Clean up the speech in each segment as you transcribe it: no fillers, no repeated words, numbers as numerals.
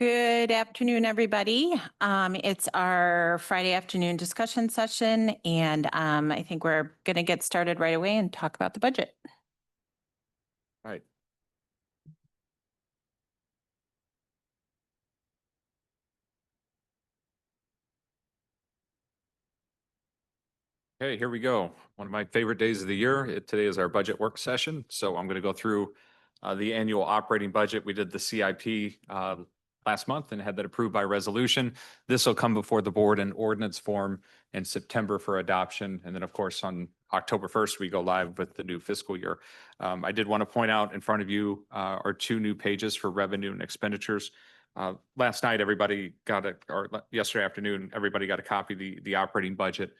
Good afternoon, everybody. It's our Friday afternoon discussion session, and I think we're going to get started right away and talk about the budget. Right. Okay, here we go. One of my favorite days of the year. Today is our budget work session. So I'm going to go through the annual operating budget. We did the CIP last month and had that approved by resolution. This will come before the board in ordinance form in September for adoption. And then, of course, on October 1st, we go live with the new fiscal year. I did want to point out in front of you are two new pages for revenue and expenditures. Last night, yesterday afternoon, everybody got a copy of the operating budget.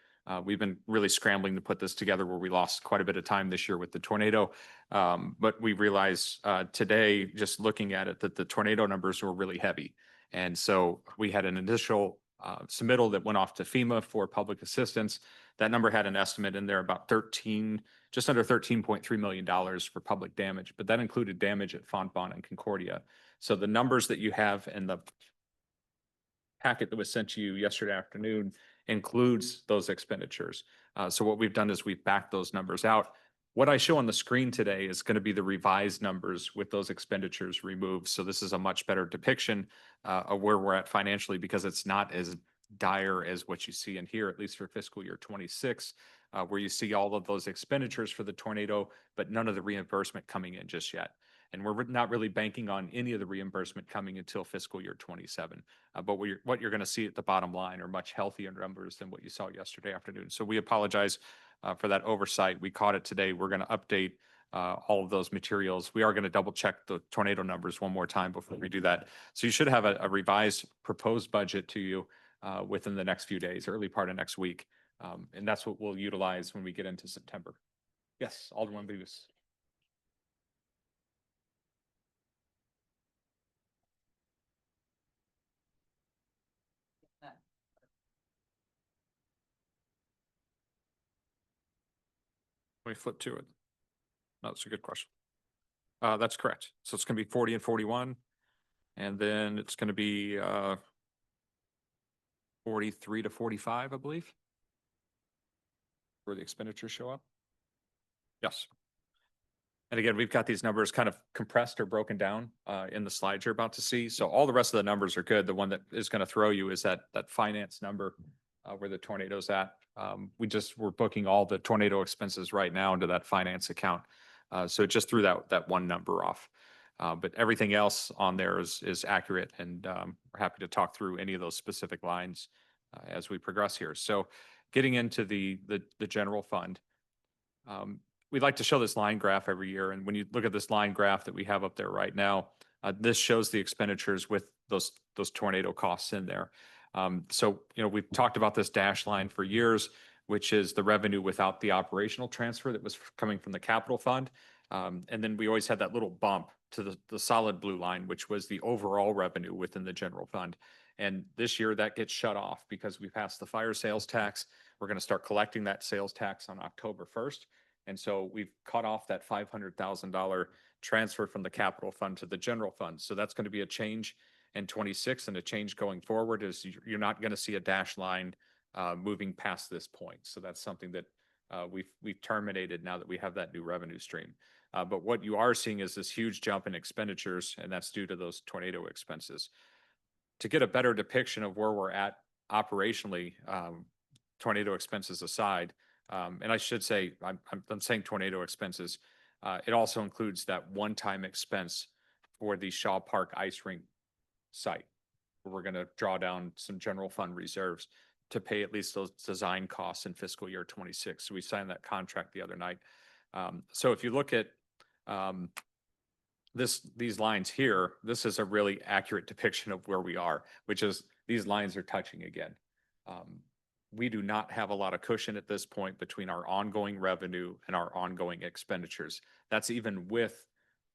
We've been really scrambling to put this together where we lost quite a bit of time this year with the tornado. But we realized today, just looking at it, that the tornado numbers were really heavy. And so we had an initial submittal that went off to FEMA for public assistance. That number had an estimate in there about just under $13.3 million for public damage, but that included damage at Fontbonne and Concordia. So the numbers that you have in the packet that was sent to you yesterday afternoon includes those expenditures. So what we've done is we've backed those numbers out. What I show on the screen today is going to be the revised numbers with those expenditures removed. So this is a much better depiction of where we're at financially, because it's not as dire as what you see in here, at least for fiscal year 26, where you see all of those expenditures for the tornado, but none of the reimbursement coming in just yet. And we're not really banking on any of the reimbursement coming until fiscal year 27. But what you're going to see at the bottom line are much healthier numbers than what you saw yesterday afternoon. So we apologize for that oversight. We caught it today. We're going to update all of those materials. We are going to double check the tornado numbers one more time before we do that. So you should have a revised proposed budget to you within the next few days, early part of next week. And that's what we'll utilize when we get into September. Yes, Alderman Beavis. Let me flip to it. No, that's a good question. That's correct. So it's going to be 40 and 41. And then it's going to be 43 to 45, I believe, where the expenditures show up. Yes. And again, we've got these numbers kind of compressed or broken down in the slides you're about to see. So all the rest of the numbers are good. The one that is going to throw you is that finance number where the tornado's at. We're booking all the tornado expenses right now into that finance account. So it just threw that one number off. But everything else on there is accurate, and we're happy to talk through any of those specific lines as we progress here. So getting into the general fund, we'd like to show this line graph every year. And when you look at this line graph that we have up there right now, this shows the expenditures with those tornado costs in there. So, we've talked about this dash line for years, which is the revenue without the operational transfer that was coming from the capital fund. And then we always had that little bump to the solid blue line, which was the overall revenue within the general fund. And this year that gets shut off because we passed the fire sales tax. We're going to start collecting that sales tax on October 1st. And so we've cut off that $500,000 transfer from the capital fund to the general fund. So that's going to be a change in 26, and a change going forward is you're not going to see a dash line moving past this point. So that's something that we've terminated now that we have that new revenue stream. But what you are seeing is this huge jump in expenditures, and that's due to those tornado expenses. To get a better depiction of where we're at operationally, tornado expenses aside, and I should say, I'm saying tornado expenses, it also includes that one-time expense for the Shaw Park Ice Rink site, where we're going to draw down some general fund reserves to pay at least those design costs in fiscal year 26. So we signed that contract the other night. So if you look at these lines here, this is a really accurate depiction of where we are, which is these lines are touching again. We do not have a lot of cushion at this point between our ongoing revenue and our ongoing expenditures. That's even with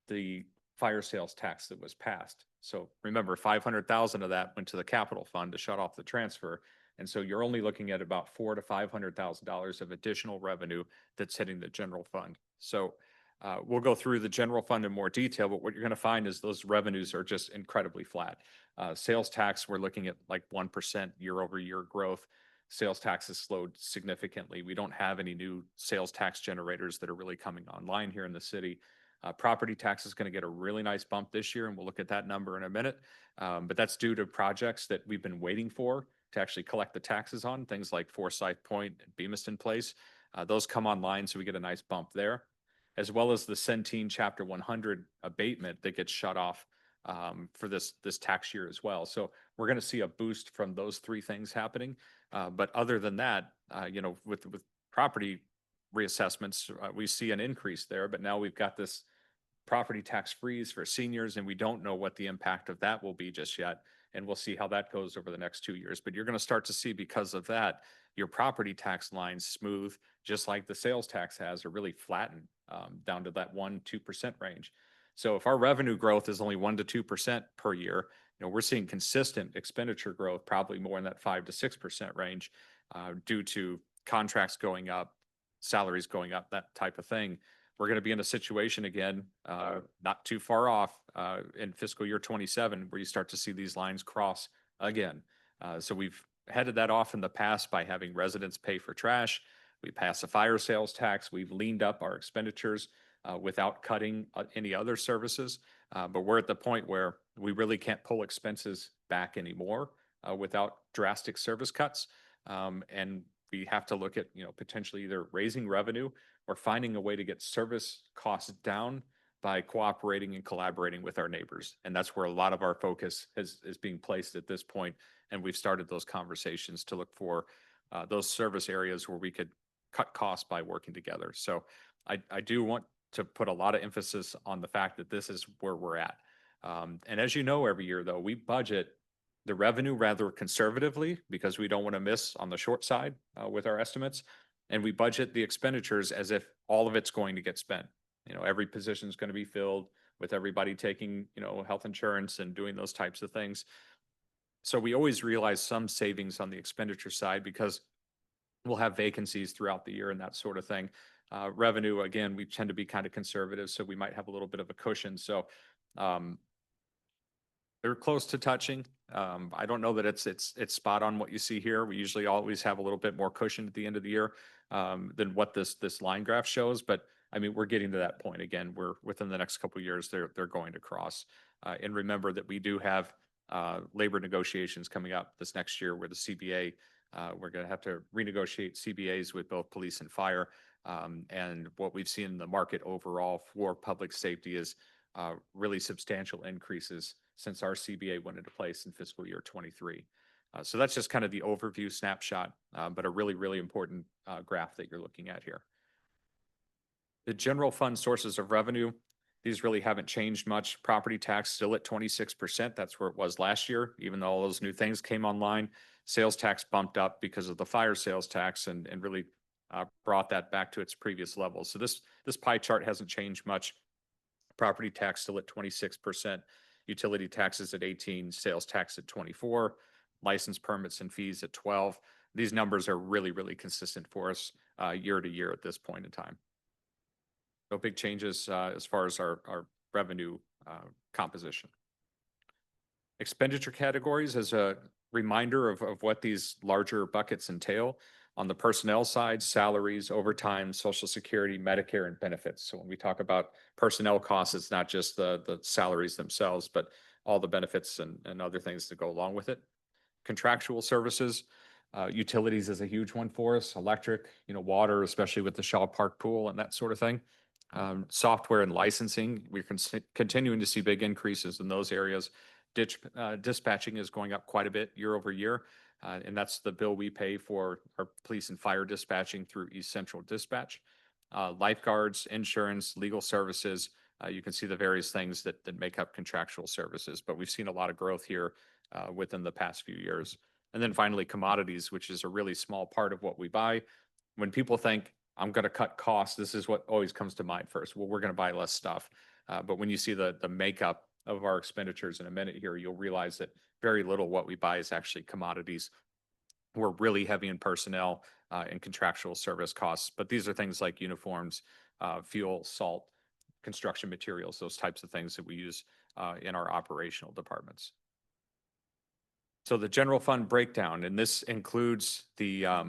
the fire sales tax that was passed. So remember, 500,000 of that went to the capital fund to shut off the transfer. And so you're only looking at about $400,000 to $500,000 of additional revenue that's hitting the general fund. So We'll go through the general fund in more detail, but what you're going to find is those revenues are just incredibly flat. Sales tax, we're looking at like 1% year over year growth. Sales tax has slowed significantly. We don't have any new sales tax generators that are really coming online here in the city. Property tax is going to get a really nice bump this year, and we'll look at that number in a minute. But that's due to projects that we've been waiting for to actually collect the taxes on, things like Forsyth Point and Bemiston Place. Those come online, so we get a nice bump there, as well as the Centene Chapter 100 abatement that gets shut off for this tax year as well. So we're going to see a boost from those three things happening. But other than that, with property reassessments, we see an increase there. But now we've got this property tax freeze for seniors, and we don't know what the impact of that will be just yet. And we'll see how that goes over the next 2 years. But you're going to start to see, because of that, your property tax lines smooth, just like the sales tax has, or really flatten down to that 1-2% range. So if our revenue growth is only 1 to 2% per year, we're seeing consistent expenditure growth, probably more in that 5 to 6% range, due to contracts going up, salaries going up, that type of thing. We're going to be in a situation again, not too far off, in fiscal year 27, where you start to see these lines cross again. So we've headed that off in the past by having residents pay for trash. We pass a fire sales tax. We've leaned up our expenditures without cutting any other services. But we're at the point where we really can't pull expenses back anymore without drastic service cuts. And we have to look at, potentially either raising revenue or finding a way to get service costs down by cooperating and collaborating with our neighbors. And that's where a lot of our focus is being placed at this point. And we've started those conversations to look for those service areas where we could cut costs by working together. So I do want to put a lot of emphasis on the fact that this is where we're at. And as you know, every year, though, we budget the revenue rather conservatively because we don't want to miss on the short side with our estimates. And we budget the expenditures as if all of it's going to get spent. Every position is going to be filled with everybody taking, health insurance and doing those types of things. So we always realize some savings on the expenditure side because we'll have vacancies throughout the year and that sort of thing. Revenue, again, we tend to be kind of conservative, so we might have a little bit of a cushion. So they're close to touching. I don't know that it's spot on what you see here. We usually always have a little bit more cushion at the end of the year than what this line graph shows. But I mean, we're getting to that point again. We're within the next couple of years, they're going to cross. And remember that we do have labor negotiations coming up this next year where the CBA, we're going to have to renegotiate CBAs with both police and fire. And what we've seen in the market overall for public safety is really substantial increases since our CBA went into place in fiscal year 23. So that's just kind of the overview snapshot, but a really, really important graph that you're looking at here. The general fund sources of revenue, these really haven't changed much. Property tax still at 26%. That's where it was last year, even though all those new things came online. Sales tax bumped up because of the fire sales tax and really brought that back to its previous levels. So this pie chart hasn't changed much. Property tax still at 26%, utility taxes at 18%, sales tax at 24%, license permits and fees at 12%. These numbers are really, really consistent for us year to year at this point in time. No big changes as far as our revenue composition. Expenditure categories as a reminder of what these larger buckets entail. On the personnel side, salaries, overtime, Social Security, Medicare, and benefits. So when we talk about personnel costs, it's not just the salaries themselves, but all the benefits and other things that go along with it. Contractual services, utilities is a huge one for us. Electric, water, especially with the Shaw Park pool and that sort of thing. Software and licensing, we're continuing to see big increases in those areas. Dispatching is going up quite a bit year over year. And that's the bill we pay for our police and fire dispatching through East Central Dispatch. Lifeguards, insurance, legal services. You can see the various things that make up contractual services, but we've seen a lot of growth here within the past few years. And then finally, commodities, which is a really small part of what we buy. When people think, I'm going to cut costs, this is what always comes to mind first. Well, we're going to buy less stuff. But when you see the makeup of our expenditures in a minute here, you'll realize that very little what we buy is actually commodities. We're really heavy in personnel and contractual service costs, but these are things like uniforms, fuel, salt, construction materials, those types of things that we use in our operational departments. So the general fund breakdown, and this includes the, let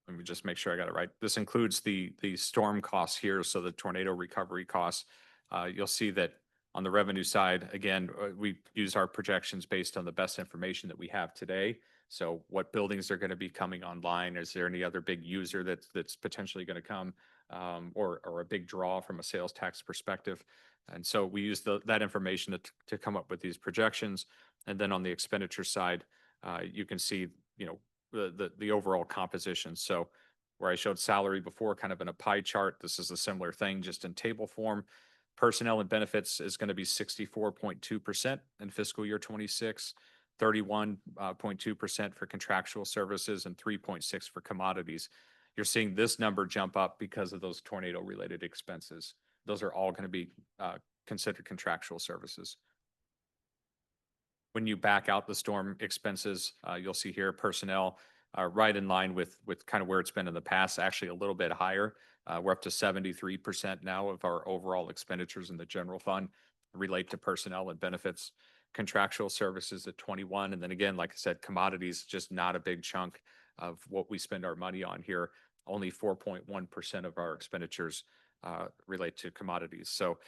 me just make sure I got it right. This includes the storm costs here, so the tornado recovery costs. You'll see that on the revenue side, again, we use our projections based on the best information that we have today. So what buildings are going to be coming online? Is there any other big user that's potentially going to come, or a big draw from a sales tax perspective? And so we use that information to come up with these projections. And then on the expenditure side, you can see, you know, the overall composition. So where I showed salary before kind of in a pie chart, this is a similar thing, just in table form. Personnel and benefits is going to be 64.2% in fiscal year 26, 31.2% for contractual services, and 3.6% for commodities. You're seeing this number jump up because of those tornado related expenses. Those are all going to be considered contractual services. When you back out the storm expenses, you'll see here personnel right in line with kind of where it's been in the past, actually a little bit higher. We're up to 73% now of our overall expenditures in the general fund relate to personnel and benefits. Contractual services at 21. And then again, like I said, commodities, just not a big chunk of what we spend our money on here. Only 4.1% of our expenditures relate to commodities. So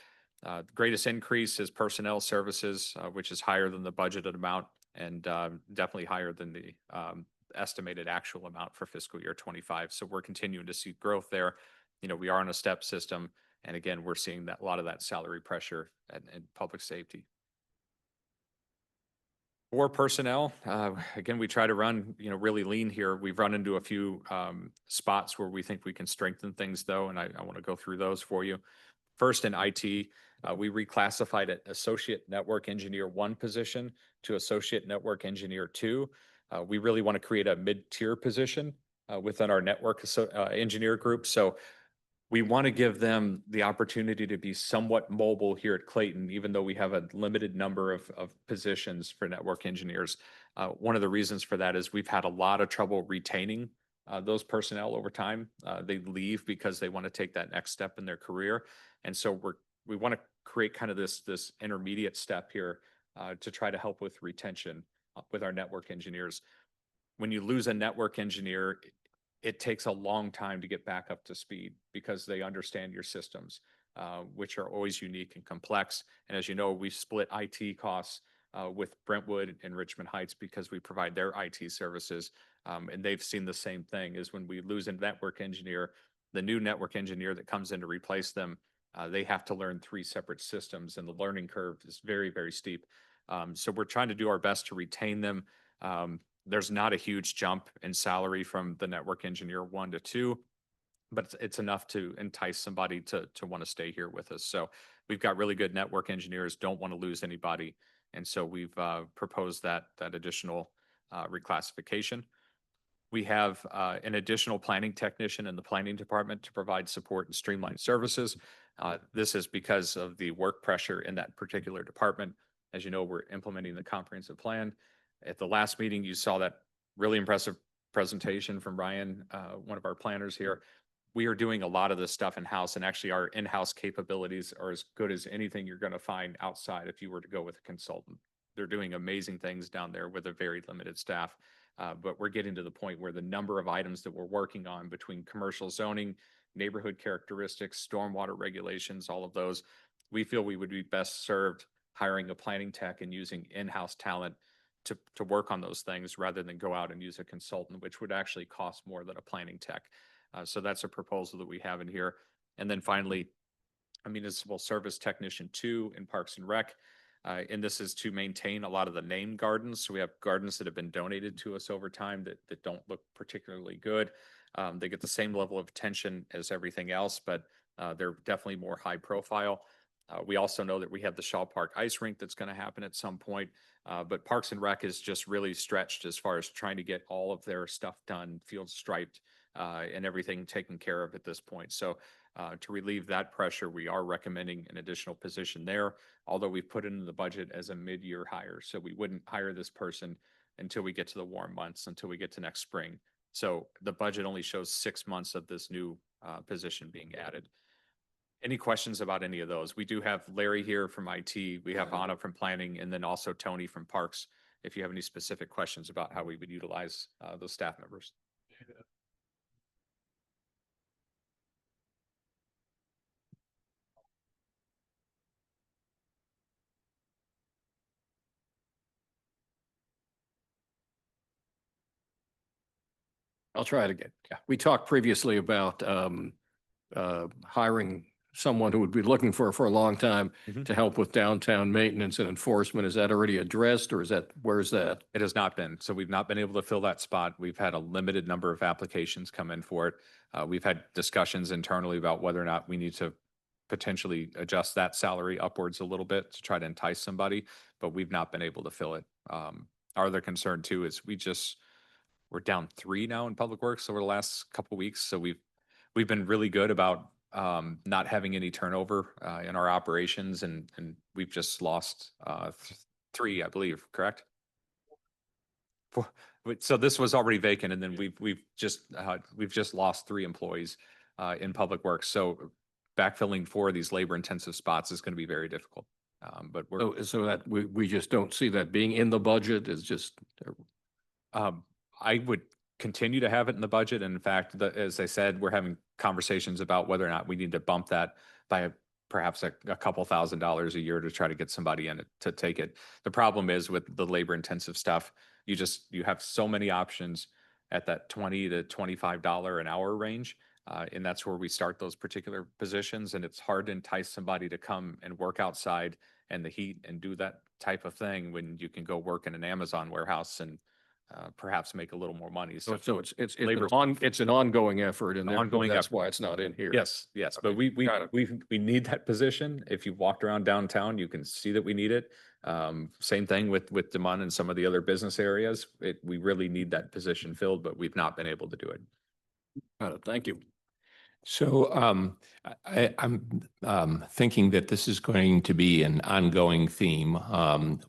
the greatest increase is personnel services, which is higher than the budgeted amount and definitely higher than the estimated actual amount for fiscal year 25. So we're continuing to see growth there. You know, we are on a step system. And again, we're seeing that a lot of that salary pressure and public safety. For personnel, again, we try to run, you know, really lean here. We've run into a few spots where we think we can strengthen things though. And I want to go through those for you. First in IT, we reclassified an associate network engineer 1 position to associate network engineer 2. We really want to create a mid-tier position within our network engineer group. So we want to give them the opportunity to be somewhat mobile here at Clayton, even though we have a limited number of positions for network engineers. One of the reasons for that is we've had a lot of trouble retaining those personnel over time. They leave because they want to take that next step in their career. And so we want to create kind of this intermediate step here to try to help with retention with our network engineers. When you lose a network engineer, it takes a long time to get back up to speed because they understand your systems, which are always unique and complex. And as you know, we split IT costs with Brentwood and Richmond Heights because we provide their IT services. And they've seen the same thing is when we lose a network engineer, the new network engineer that comes in to replace them, they have to learn 3 separate systems and the learning curve is very, very steep. So we're trying to do our best to retain them. There's not a huge jump in salary from the network engineer 1 to 2, but it's enough to entice somebody to want to stay here with us. So we've got really good network engineers, don't want to lose anybody. And so we've proposed that additional reclassification. We have an additional planning technician in the planning department to provide support and streamline services. This is because of the work pressure in that particular department. As you know, we're implementing the comprehensive plan. At the last meeting, you saw that really impressive presentation from Ryan, one of our planners here. We are doing a lot of this stuff in-house, and actually our in-house capabilities are as good as anything you're going to find outside if you were to go with a consultant. They're doing amazing things down there with a very limited staff. But we're getting to the point where the number of items that we're working on between commercial zoning, neighborhood characteristics, stormwater regulations, all of those, we feel we would be best served hiring a planning tech and using in-house talent to work on those things rather than go out and use a consultant, which would actually cost more than a planning tech. So that's a proposal that we have in here. And then finally, a municipal service technician 2 in Parks and Rec. And this is to maintain a lot of the named gardens. So we have gardens that have been donated to us over time that don't look particularly good. They get the same level of attention as everything else, but they're definitely more high profile. We also know that we have the Shaw Park ice rink that's going to happen at some point. But Parks and Rec is just really stretched as far as trying to get all of their stuff done, fields striped, and everything taken care of at this point. So to relieve that pressure, we are recommending an additional position there, although we've put it in the budget as a mid-year hire. So we wouldn't hire this person until we get to the warm months, until we get to next spring. So the budget only shows 6 months of this new position being added. Any questions about any of those? We do have Larry here from IT, we have Anna from planning, and then also Tony from Parks. If you have any specific questions about how we would utilize those staff members. I'll try it again. Yeah. We talked previously about hiring someone who would be looking for a long time Mhm. to help with downtown maintenance and enforcement. Is that already addressed or is that, where's that? It has not been. So we've not been able to fill that spot. We've had a limited number of applications come in for it. We've had discussions internally about whether or not we need to potentially adjust that salary upwards a little bit to try to entice somebody, but we've not been able to fill it. Our other concern too is we're down 3 now in Public Works over the last couple of weeks. So we've been really good about not having any turnover in our operations, and we've just lost 3, I believe, correct? 4. So this was already vacant, and then we've just lost 3 employees in Public Works. So backfilling 4 of these labor-intensive spots is going to be very difficult. But we're So that we just don't see that being in the budget is just, I would continue to have it in the budget. And in fact, as I said, we're having conversations about whether or not we need to bump that by perhaps a couple $1,000s a year to try to get somebody in it to take it. The problem is with the labor intensive stuff, you have so many options at that $20 to $25 an hour range. And that's where we start those particular positions. And it's hard to entice somebody to come and work outside in the heat and do that type of thing when you can go work in an Amazon warehouse and perhaps make a little more money. so it's labor- it's an ongoing effort and therefore Ongoing that's effort. why it's not in here. Yes, yes, but Okay, got it. we need that position. If you walked around downtown, you can see that we need it. Same thing with Demond and some of the other business areas. We really need that position filled, but we've not been able to do it. Got it. Thank you. So I'm thinking that this is going to be an ongoing theme.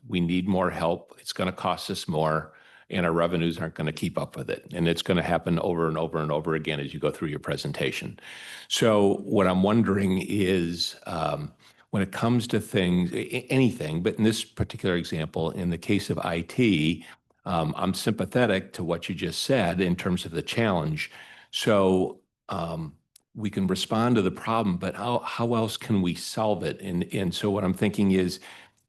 We need more help. It's going to cost us more, and our revenues aren't going to keep up with it. And it's going to happen over and over and over again as you go through your presentation. So what I'm wondering is when it comes to things, anything, but in this particular example, in the case of IT, I'm sympathetic to what you just said in terms of the challenge. So we can respond to the problem, but how else can we solve it? And so what I'm thinking is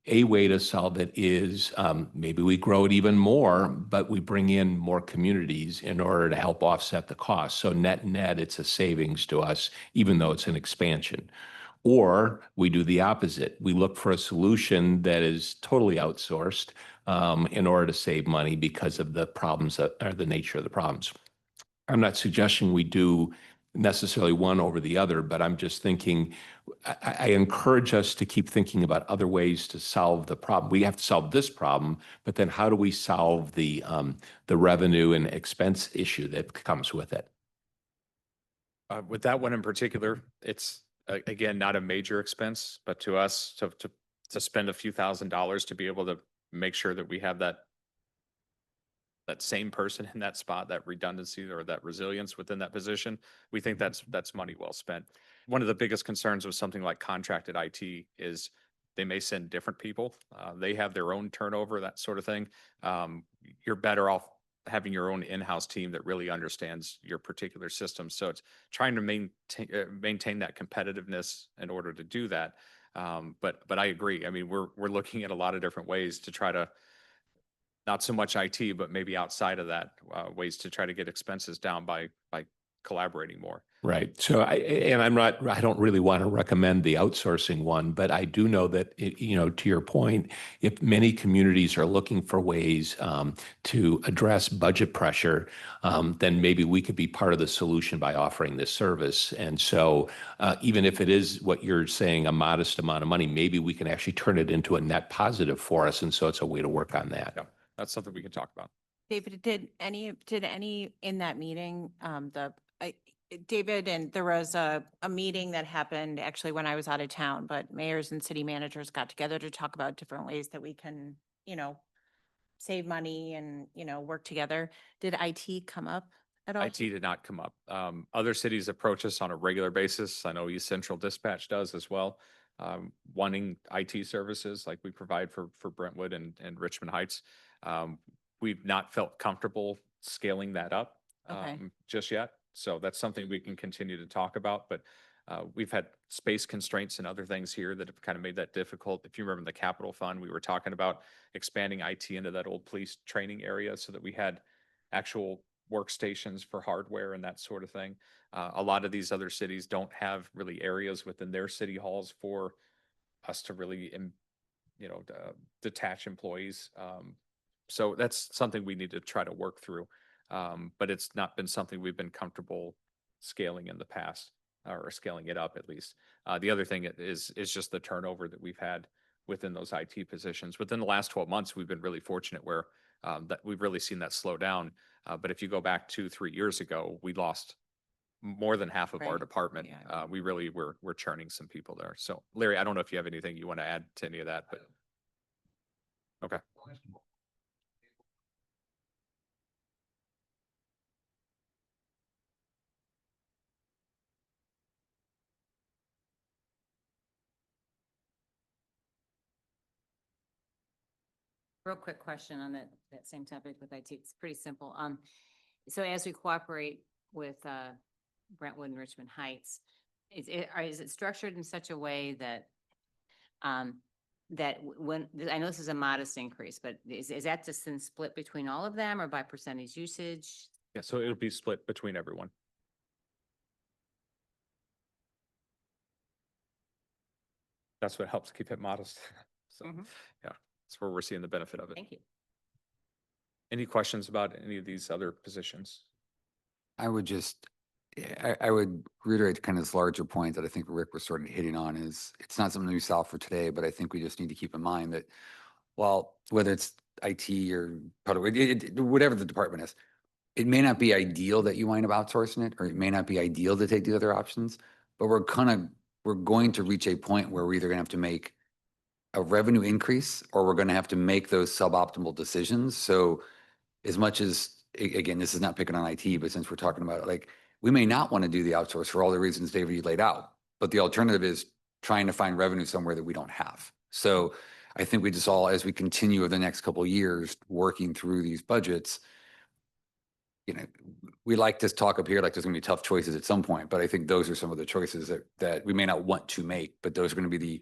a way to solve it is maybe we grow it even more, but we bring in more communities in order to help offset the cost. So net, it's a savings to us, even though it's an expansion. Or we do the opposite. We look for a solution that is totally outsourced in order to save money because of the problems that are the nature of the problems. I'm not suggesting we do necessarily one over the other, but I'm just thinking, I encourage us to keep thinking about other ways to solve the problem. We have to solve this problem, but then how do we solve the revenue and expense issue that comes with it? With that one in particular, it's again, not a major expense, but to us to spend a few $1,000s to be able to make sure that we have that same person in that spot, that redundancy or that resilience within that position, we think that's money well spent. One of the biggest concerns with something like contracted IT is they may send different people. They have their own turnover, that sort of thing. You're better off having your own in-house team that really understands your particular system. So it's trying to maintain that competitiveness in order to do that. But I agree. I mean, we're looking at a lot of different ways to try to not so much IT, but maybe outside of that, ways to try to get expenses down by collaborating more. Right. So I don't really want to recommend the outsourcing one, but I do know that, to your point, if many communities are looking for ways to address budget pressure, then maybe we could be part of the solution by offering this service. And so even if it is what you're saying, a modest amount of money, maybe we can actually turn it into a net positive for us. And so it's a way to work on that. Yeah, that's something we can talk about. David, did any in that meeting, David, and there was a meeting that happened actually when I was out of town, but mayors and city managers got together to talk about different ways that we can, save money and, work together. Did IT come up at all? IT did not come up. Other cities approach us on a regular basis. I know East Central Dispatch does as well. Wanting IT services like we provide for Brentwood and Richmond Heights. We've not felt comfortable scaling that up Okay. just yet. So that's something we can continue to talk about, but we've had space constraints and other things here that have kind of made that difficult. If you remember the capital fund, we were talking about expanding IT into that old police training area so that we had actual workstations for hardware and that sort of thing. A lot of these other cities don't have really areas within their city halls for us to really, detach employees. So that's something we need to try to work through. But it's not been something we've been comfortable scaling in the past, or scaling it up at least. The other thing is just the turnover that we've had within those IT positions. Within the last 12 months, we've been really fortunate where that we've really seen that slow down. But if you go back 2-3 years ago, we lost more than half of our Right. department. Yeah. We really were churning some people there. So Larry, I don't know if you have anything you want to add to any of that, but okay. Real quick question on that same topic with IT. It's pretty simple. So as we cooperate with, Brentwood and Richmond Heights, is it structured in such a way that, when, I know this is a modest increase, but is that just then split between all of them or by percentage usage? Yeah, so it'll be split between everyone. That's what helps keep it modest. So, Mhm. yeah, that's where we're seeing the benefit of it. Thank you. Any questions about any of these other positions? I would just, I would reiterate kind of this larger point that I think Rick was sort of hitting on is it's not something we solve for today, but I think we just need to keep in mind that while whether it's IT or public, whatever the department is, it may not be ideal that you wind up outsourcing it, or it may not be ideal to take the other options, but we're going to reach a point where we're either gonna have to make a revenue increase or we're gonna have to make those suboptimal decisions. So as much as, again, this is not picking on IT, but since we're talking about it, like, we may not want to do the outsource for all the reasons David you laid out, but the alternative is trying to find revenue somewhere that we don't have. So I think we just all, as we continue over the next couple of years, working through these budgets, we like to talk up here like there's gonna be tough choices at some point, but I think those are some of the choices that we may not want to make, but those are gonna be the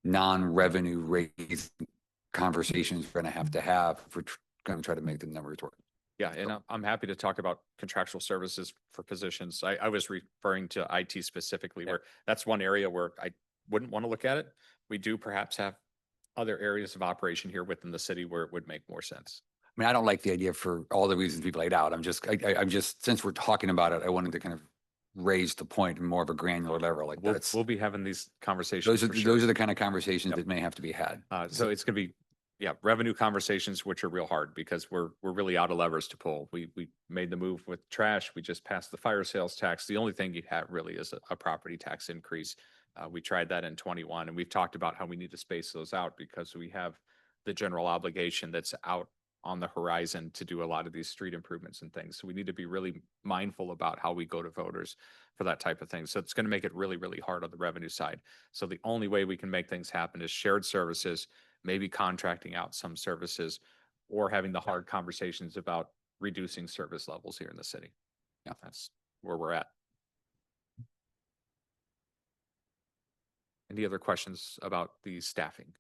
non-revenue raising conversations we're gonna have if we're gonna try to make the numbers work. Yeah, and I'm happy to talk about contractual services for positions. I was referring to IT specifically, where that's one area where I wouldn't want to look at it. We do perhaps have other areas of operation here within the city where it would make more sense. I mean, I don't like the idea for all the reasons we've laid out. I'm just, since we're talking about it, I wanted to kind of raise the point in more of a granular level, like that's, We'll be having these conversations those are, for sure. those are the kind of conversations Yep. that may have to be had. So it's gonna be, yeah, revenue conversations, which are real hard because we're really out of levers to pull. We made the move with trash. We just passed the fire sales tax. The only thing you have really is a property tax increase. We tried that in 21, and we've talked about how we need to space those out because we have the general obligation that's out on the horizon to do a lot of these street improvements and things. So we need to be really mindful about how we go to voters for that type of thing. So it's going to make it really, really hard on the revenue side. So the only way we can make things happen is shared services, maybe contracting out some services, or having the hard conversations about reducing service levels here in the city. Yeah, that's where we're at. Any other questions about the staffing?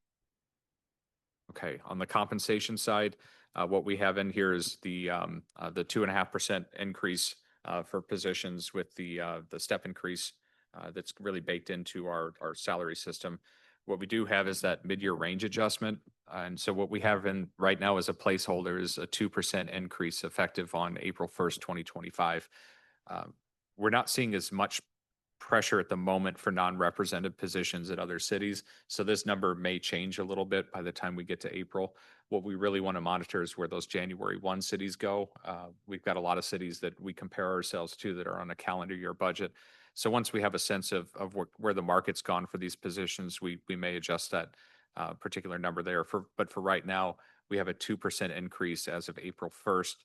Okay, on the compensation side, what we have in here is the 2.5% increase for positions with the step increase that's really baked into our salary system. What we do have is that mid-year range adjustment. And so what we have in right now as a placeholder is a 2% increase effective on April 1st, 2025. We're not seeing as much pressure at the moment for non-represented positions at other cities. So this number may change a little bit by the time we get to April. What we really want to monitor is where those January 1 cities go. We've got a lot of cities that we compare ourselves to that are on a calendar year budget. So once we have a sense of where the market's gone for these positions, we may adjust that particular number there. But for right now, we have a 2% increase as of April 1st.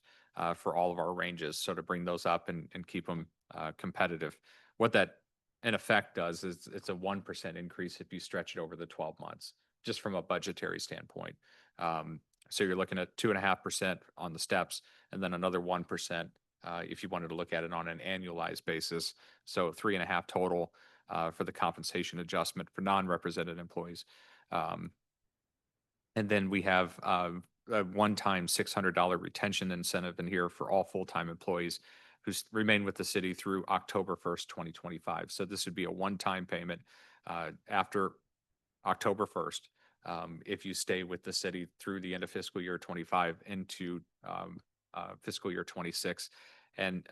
for all of our ranges. So to bring those up and keep them competitive. What that in effect does is it's a 1% increase if you stretch it over the 12 months, just from a budgetary standpoint. So you're looking at 2.5% on the steps and then another 1% if you wanted to look at it on an annualized basis. So 3.5 total for the compensation adjustment for non-represented employees. And then we have a one-time $600 retention incentive in here for all full-time employees who remain with the city through October 1st, 2025. So this would be a one-time payment after October 1st. If you stay with the city through the end of fiscal year 25 into fiscal year 26. And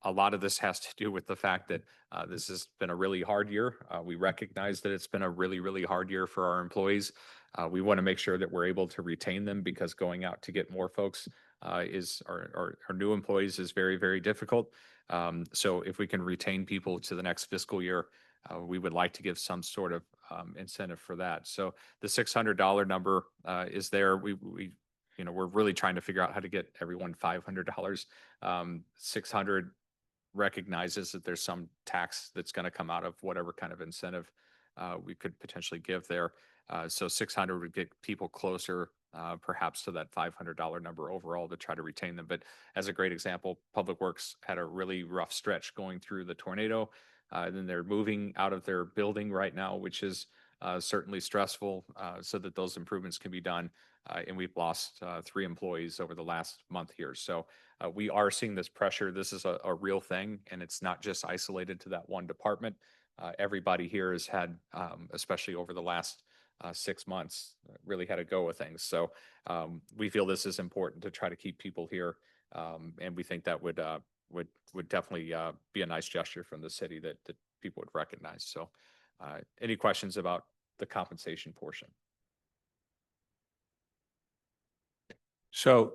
a lot of this has to do with the fact that this has been a really hard year. We recognize that it's been a really, really hard year for our employees. We want to make sure that we're able to retain them because going out to get more folks our new employees is very, very difficult. So if we can retain people to the next fiscal year, we would like to give some sort of incentive for that. So the $600 number is there. We're really trying to figure out how to get everyone $500. 600 recognizes that there's some tax that's going to come out of whatever kind of incentive we could potentially give there. So 600 would get people closer perhaps to that $500 number overall to try to retain them. But as a great example, Public Works had a really rough stretch going through the tornado. Then they're moving out of their building right now, which is certainly stressful so that those improvements can be done. And we've lost 3 employees over the last month here. So we are seeing this pressure. This is a real thing, and it's not just isolated to that one department. Everybody here has had, especially over the last 6 months, really had a go with things. So we feel this is important to try to keep people here. And we think that would definitely be a nice gesture from the city that people would recognize. So any questions about the compensation portion? So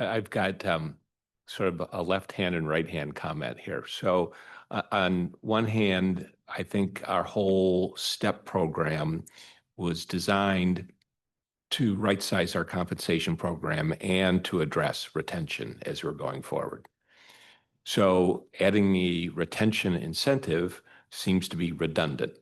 I've got sort of a left hand and right hand comment here. So on one hand, I think our whole STEP program was designed to right size our compensation program and to address retention as we're going forward. So adding the retention incentive seems to be redundant.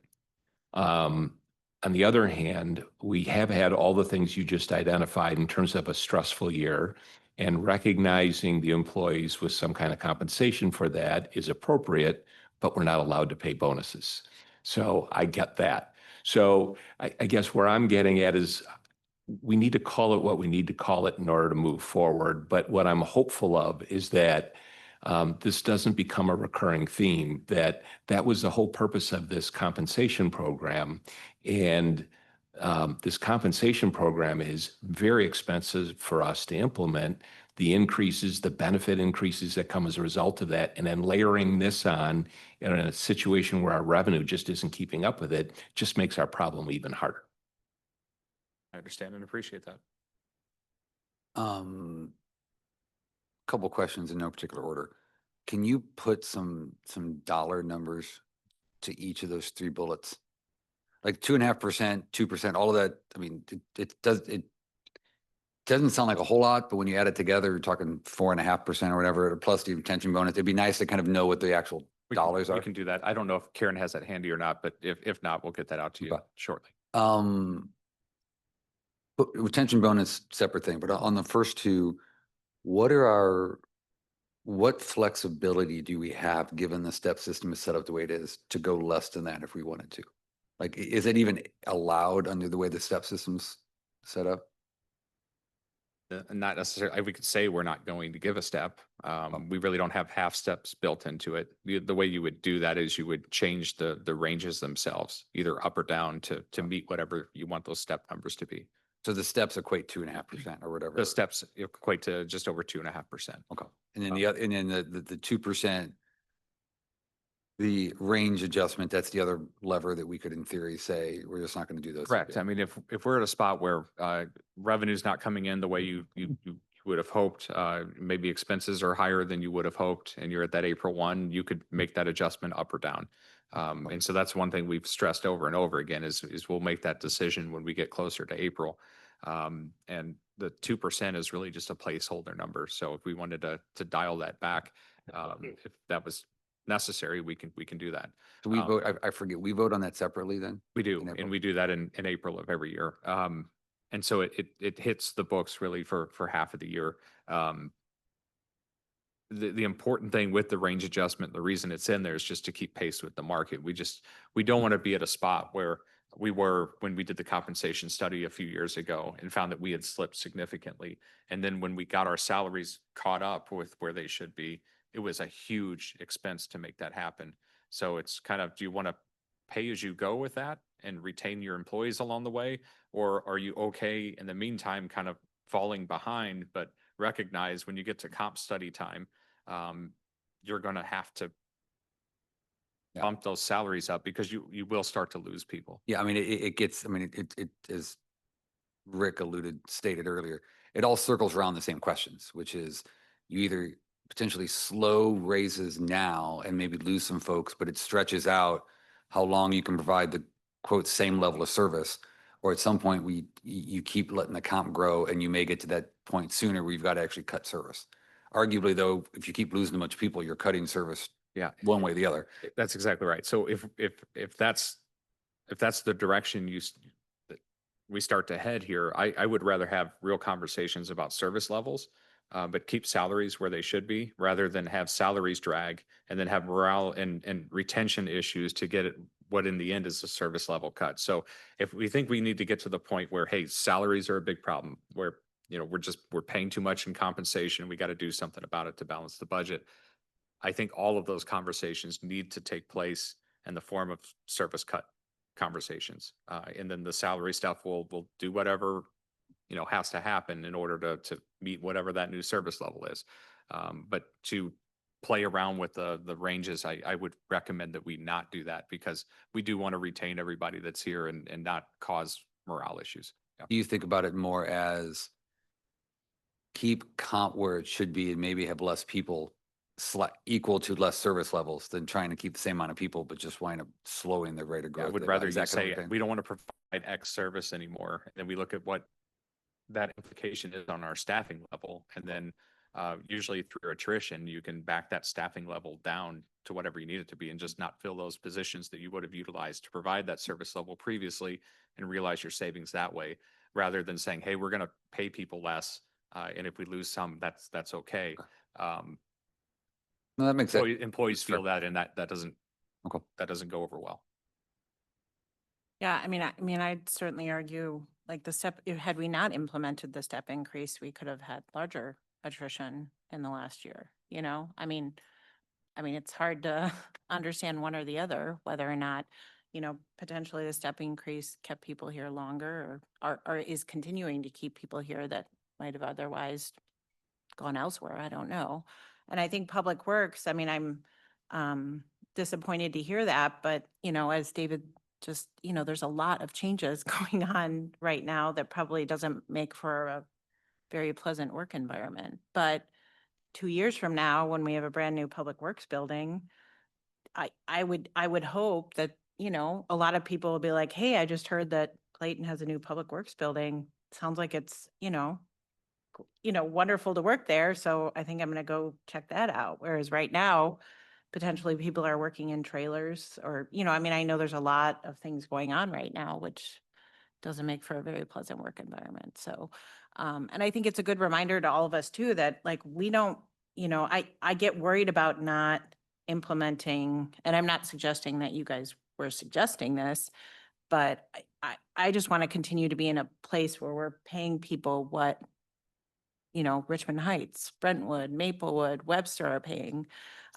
On the other hand, we have had all the things you just identified in terms of a stressful year, and recognizing the employees with some kind of compensation for that is appropriate, but we're not allowed to pay bonuses. So I get that. So I guess where I'm getting at is we need to call it what we need to call it in order to move forward. But what I'm hopeful of is that this doesn't become a recurring theme, that was the whole purpose of this compensation program. And this compensation program is very expensive for us to implement. The increases, the benefit increases that come as a result of that, and then layering this on in a situation where our revenue just isn't keeping up with it, just makes our problem even harder. I understand and appreciate that. Couple questions in no particular order. Can you put some dollar numbers to each of those 3 bullets? Like 2.5%, 2%, all of that. I mean, it doesn't sound like a whole lot, but when you add it together, you're talking 4.5% or whatever, plus the retention bonus. It'd be nice to kind of know what the actual dollars are. We can do that. I don't know if Karen has that handy or not, but if not, we'll get that out to you shortly. But retention bonus, separate thing, but on the first 2, what flexibility do we have, given the step system is set up the way it is, to go less than that if we wanted to? Like, is it even allowed under the way the step system's set up? Not necessarily. We could say we're not going to give a step. We really don't have half steps built into it. The way you would do that is you would change the ranges themselves, either up or down to meet whatever you want those step numbers to be. So the steps equate 2.5% or whatever. The steps equate to just over 2.5%. Okay. And then the 2%, the range adjustment, that's the other lever that we could in theory say, we're just not going to do those. Correct. I mean, if we're at a spot where revenue's not coming in the way you would have hoped, maybe expenses are higher than you would have hoped, and you're at that April 1, you could make that adjustment up or down. And so that's one thing we've stressed over and over again is we'll make that decision when we get closer to April. And the 2% is really just a placeholder number. So if we wanted to dial that back, if that was necessary, we can do that. So we Um, vote, I forget, we vote on that separately then? We do, in April? and we do that in April of every year. And so it hits the books really for half of the year. The important thing with the range adjustment, the reason it's in there is just to keep pace with the market. We don't want to be at a spot where we were when we did the compensation study a few years ago and found that we had slipped significantly. And then when we got our salaries caught up with where they should be, it was a huge expense to make that happen. So it's kind of, do you want to pay as you go with that and retain your employees along the way? Or are you okay in the meantime, kind of falling behind, but recognize when you get to comp study time, you're going to have to Yeah. bump those salaries up because you will start to lose people. Yeah, I mean, it gets, I mean, it, as Rick stated earlier, it all circles around the same questions, which is you either potentially slow raises now and maybe lose some folks, but it stretches out how long you can provide the quote, same level of service. Or at some point you keep letting the comp grow and you may get to that point sooner where you've got to actually cut service. Arguably though, if you keep losing a bunch of people, you're cutting service Yeah, one way or the other. that's exactly right. So if that's the direction that we start to head here, I would rather have real conversations about service levels, but keep salaries where they should be rather than have salaries drag and then have morale and retention issues to get it what in the end is a service level cut. So if we think we need to get to the point where, hey, salaries are a big problem, where, you know, we're paying too much in compensation, we got to do something about it to balance the budget. I think all of those conversations need to take place in the form of service cut conversations. And then the salary stuff will do whatever, you know, has to happen in order to meet whatever that new service level is. But to play around with the ranges, I would recommend that we not do that because we do want to retain everybody that's here and not cause morale issues. Yeah. Do you think about it more as keep comp where it should be and maybe have less people equal to less service levels than trying to keep the same amount of people, but just wind up slowing the rate of Yeah, growth? I would Is rather that you kind of say, thing? we don't want to provide X service anymore. And then we look at what that implication is on our staffing level. And then usually through attrition, you can back that staffing level down to whatever you need it to be and just not fill those positions that you would have utilized to provide that service level previously and realize your savings that way, rather than saying, hey, we're going to pay people less. And if we lose some, that's okay. No, that makes sense. Employees That's fair. feel that, and that doesn't Okay. go over well. Yeah, I mean, I'd certainly argue like had we not implemented the step increase, we could have had larger attrition in the last year, you know? I mean, it's hard to understand one or the other, whether or not, you know, potentially the step increase kept people here longer or is continuing to keep people here that might have otherwise gone elsewhere. I don't know. And I think Public Works, I mean, I'm disappointed to hear that, but, you know, as David just, you know, there's a lot of changes going on right now that probably doesn't make for a very pleasant work environment. But 2 years from now, when we have a brand new Public Works building, I would hope that, you know, a lot of people will be like, hey, I just heard that Clayton has a new Public Works building. Sounds like it's, wonderful to work there. So I think I'm going to go check that out. Whereas right now, potentially people are working in trailers or, I mean, I know there's a lot of things going on right now, which doesn't make for a very pleasant work environment. So, and I think it's a good reminder to all of us too, that like, we don't, I get worried about not implementing, and I'm not suggesting that you guys were suggesting this, but I just want to continue to be in a place where we're paying people what, Richmond Heights, Brentwood, Maplewood, Webster are paying.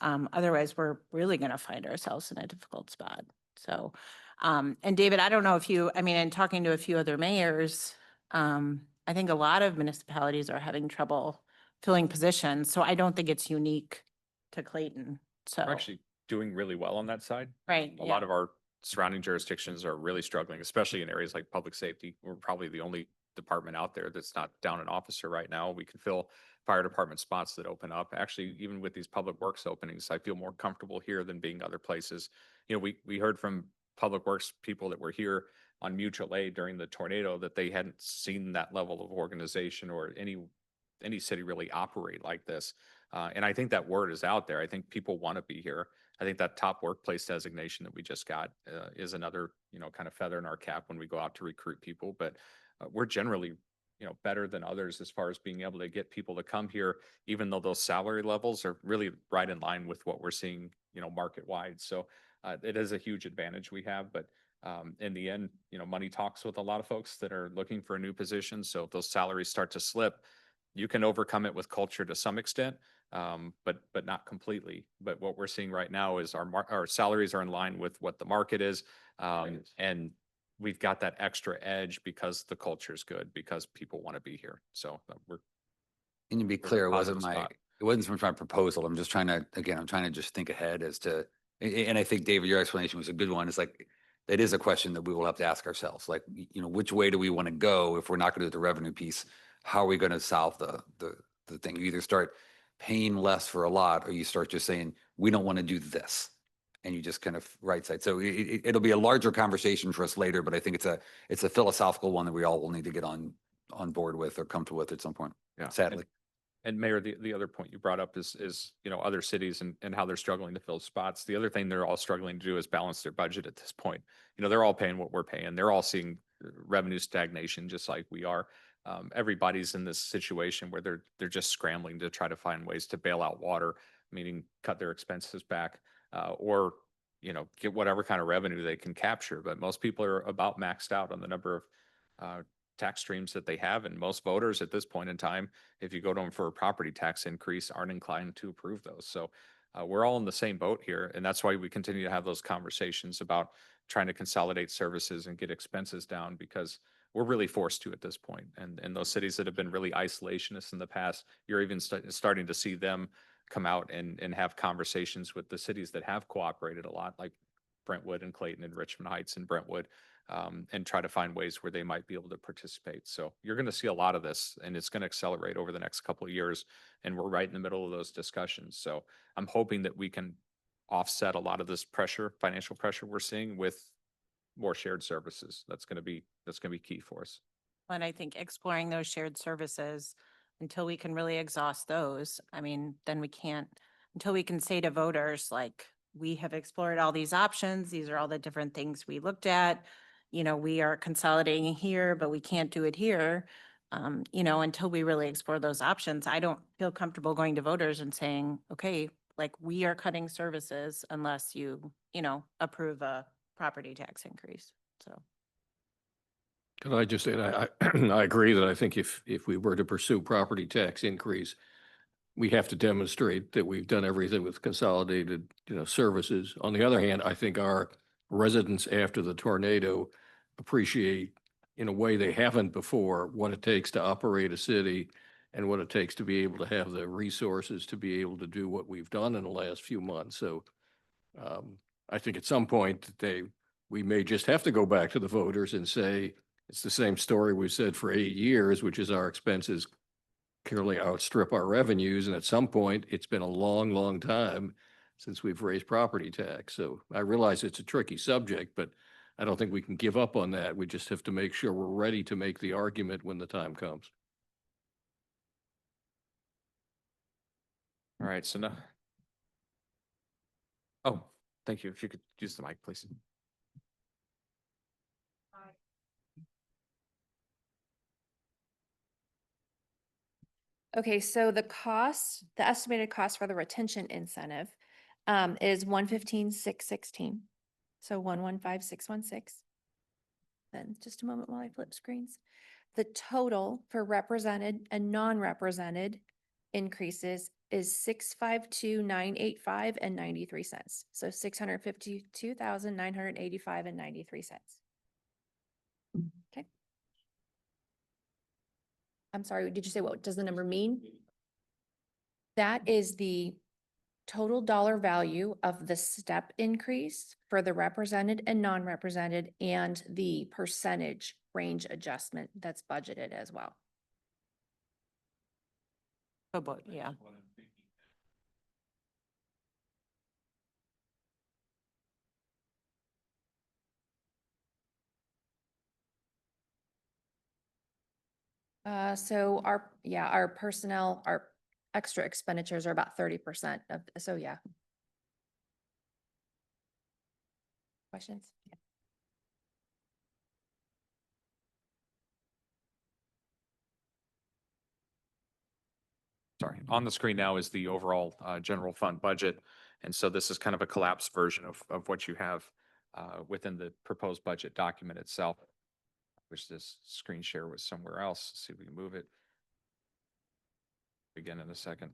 Otherwise, we're really going to find ourselves in a difficult spot. So, and David, I don't know if in talking to a few other mayors, I think a lot of municipalities are having trouble filling positions. So I don't think it's unique to Clayton. So, We're actually doing really well on that side. right. A yeah. lot of our surrounding jurisdictions are really struggling, especially in areas like public safety. We're probably the only department out there that's not down an officer right now. We can fill fire department spots that open up. Actually, even with these public works openings, I feel more comfortable here than being other places. You know, we heard from public works people that were here on mutual aid during the tornado that they hadn't seen that level of organization or any city really operate like this. And I think that word is out there. I think people want to be here. I think that top workplace designation that we just got is another, kind of feather in our cap when we go out to recruit people. But we're generally, better than others as far as being able to get people to come here, even though those salary levels are really right in line with what we're seeing, market wide. So it is a huge advantage we have. But in the end, money talks with a lot of folks that are looking for a new position. So if those salaries start to slip, you can overcome it with culture to some extent, but not completely. But what we're seeing right now is our salaries are in line with what the market is, and we've got that extra edge because the culture is good, because people want to be here. So we're And to be We're in a clear, it wasn't positive spot. it wasn't so much my proposal. I'm just trying to, again, I'm trying to just think ahead as to, and I think David, your explanation was a good one. It's like, that is a question that we will have to ask ourselves, like, which way do we want to go if we're not going to do the revenue piece? How are we going to solve the thing? You either start paying less for a lot, or you start just saying, we don't want to do this. And you just kind of right side. So it'll be a larger conversation for us later, but I think it's a philosophical one that we all will need to get on board with or comfortable with at some point. Yeah. Sadly. And Mayor, the other point you brought up is, other cities and how they're struggling to fill spots. The other thing they're all struggling to do is balance their budget at this point. They're all paying what we're paying. They're all seeing revenue stagnation just like we are. Everybody's in this situation where they're just scrambling to try to find ways to bail out water, meaning cut their expenses back, or, get whatever kind of revenue they can capture. But most people are about maxed out on the number of tax streams that they have. And most voters at this point in time, if you go to them for a property tax increase, aren't inclined to approve those. So we're all in the same boat here. And that's why we continue to have those conversations about trying to consolidate services and get expenses down, because we're really forced to at this point. And those cities that have been really isolationist in the past, you're even starting to see them come out and have conversations with the cities that have cooperated a lot, like Brentwood and Clayton and Richmond Heights and Brentwood, and try to find ways where they might be able to participate. So you're going to see a lot of this, and it's going to accelerate over the next couple of years. And we're right in the middle of those discussions. So I'm hoping that we can offset a lot of this pressure, financial pressure we're seeing, with more shared services. That's going to be key for us. And I think exploring those shared services until we can really exhaust those, I mean, then we can't, until we can say to voters, like, we have explored all these options. These are all the different things we looked at. We are consolidating here, but we can't do it here. Until we really explore those options, I don't feel comfortable going to voters and saying, okay, like, we are cutting services unless you, approve a property tax increase. So. Could I just say, I I agree that I think if we were to pursue property tax increase, we have to demonstrate that we've done everything with consolidated, services. On the other hand, I think our residents after the tornado appreciate in a way they haven't before what it takes to operate a city and what it takes to be able to have the resources to be able to do what we've done in the last few months. So I think at some point we may just have to go back to the voters and say, it's the same story we've said for 8 years, which is our expenses clearly outstrip our revenues. And at some point, it's been a long, long time since we've raised property tax. So I realize it's a tricky subject, but I don't think we can give up on that. We just have to make sure we're ready to make the argument when the time comes. All right. So now. Oh, thank you. If you could use the mic, please. Okay, so the estimated cost for the retention incentive is 115,616. So 115,616. Then just a moment while I flip screens. The total for represented and non-represented increases is 652,985 and 93 cents. So 652,985 and 93 cents. Okay. I'm sorry, did you say what does the number mean? That is the total dollar value of the step increase for the represented and non-represented and the percentage range adjustment that's budgeted as well. But yeah. So our personnel, our extra expenditures are about 30% of, so yeah. Questions? Sorry, on the screen now is the overall general fund budget. And so this is kind of a collapsed version of what you have within the proposed budget document itself. Wish this screen share was somewhere else. See if we can move it. Begin in a second.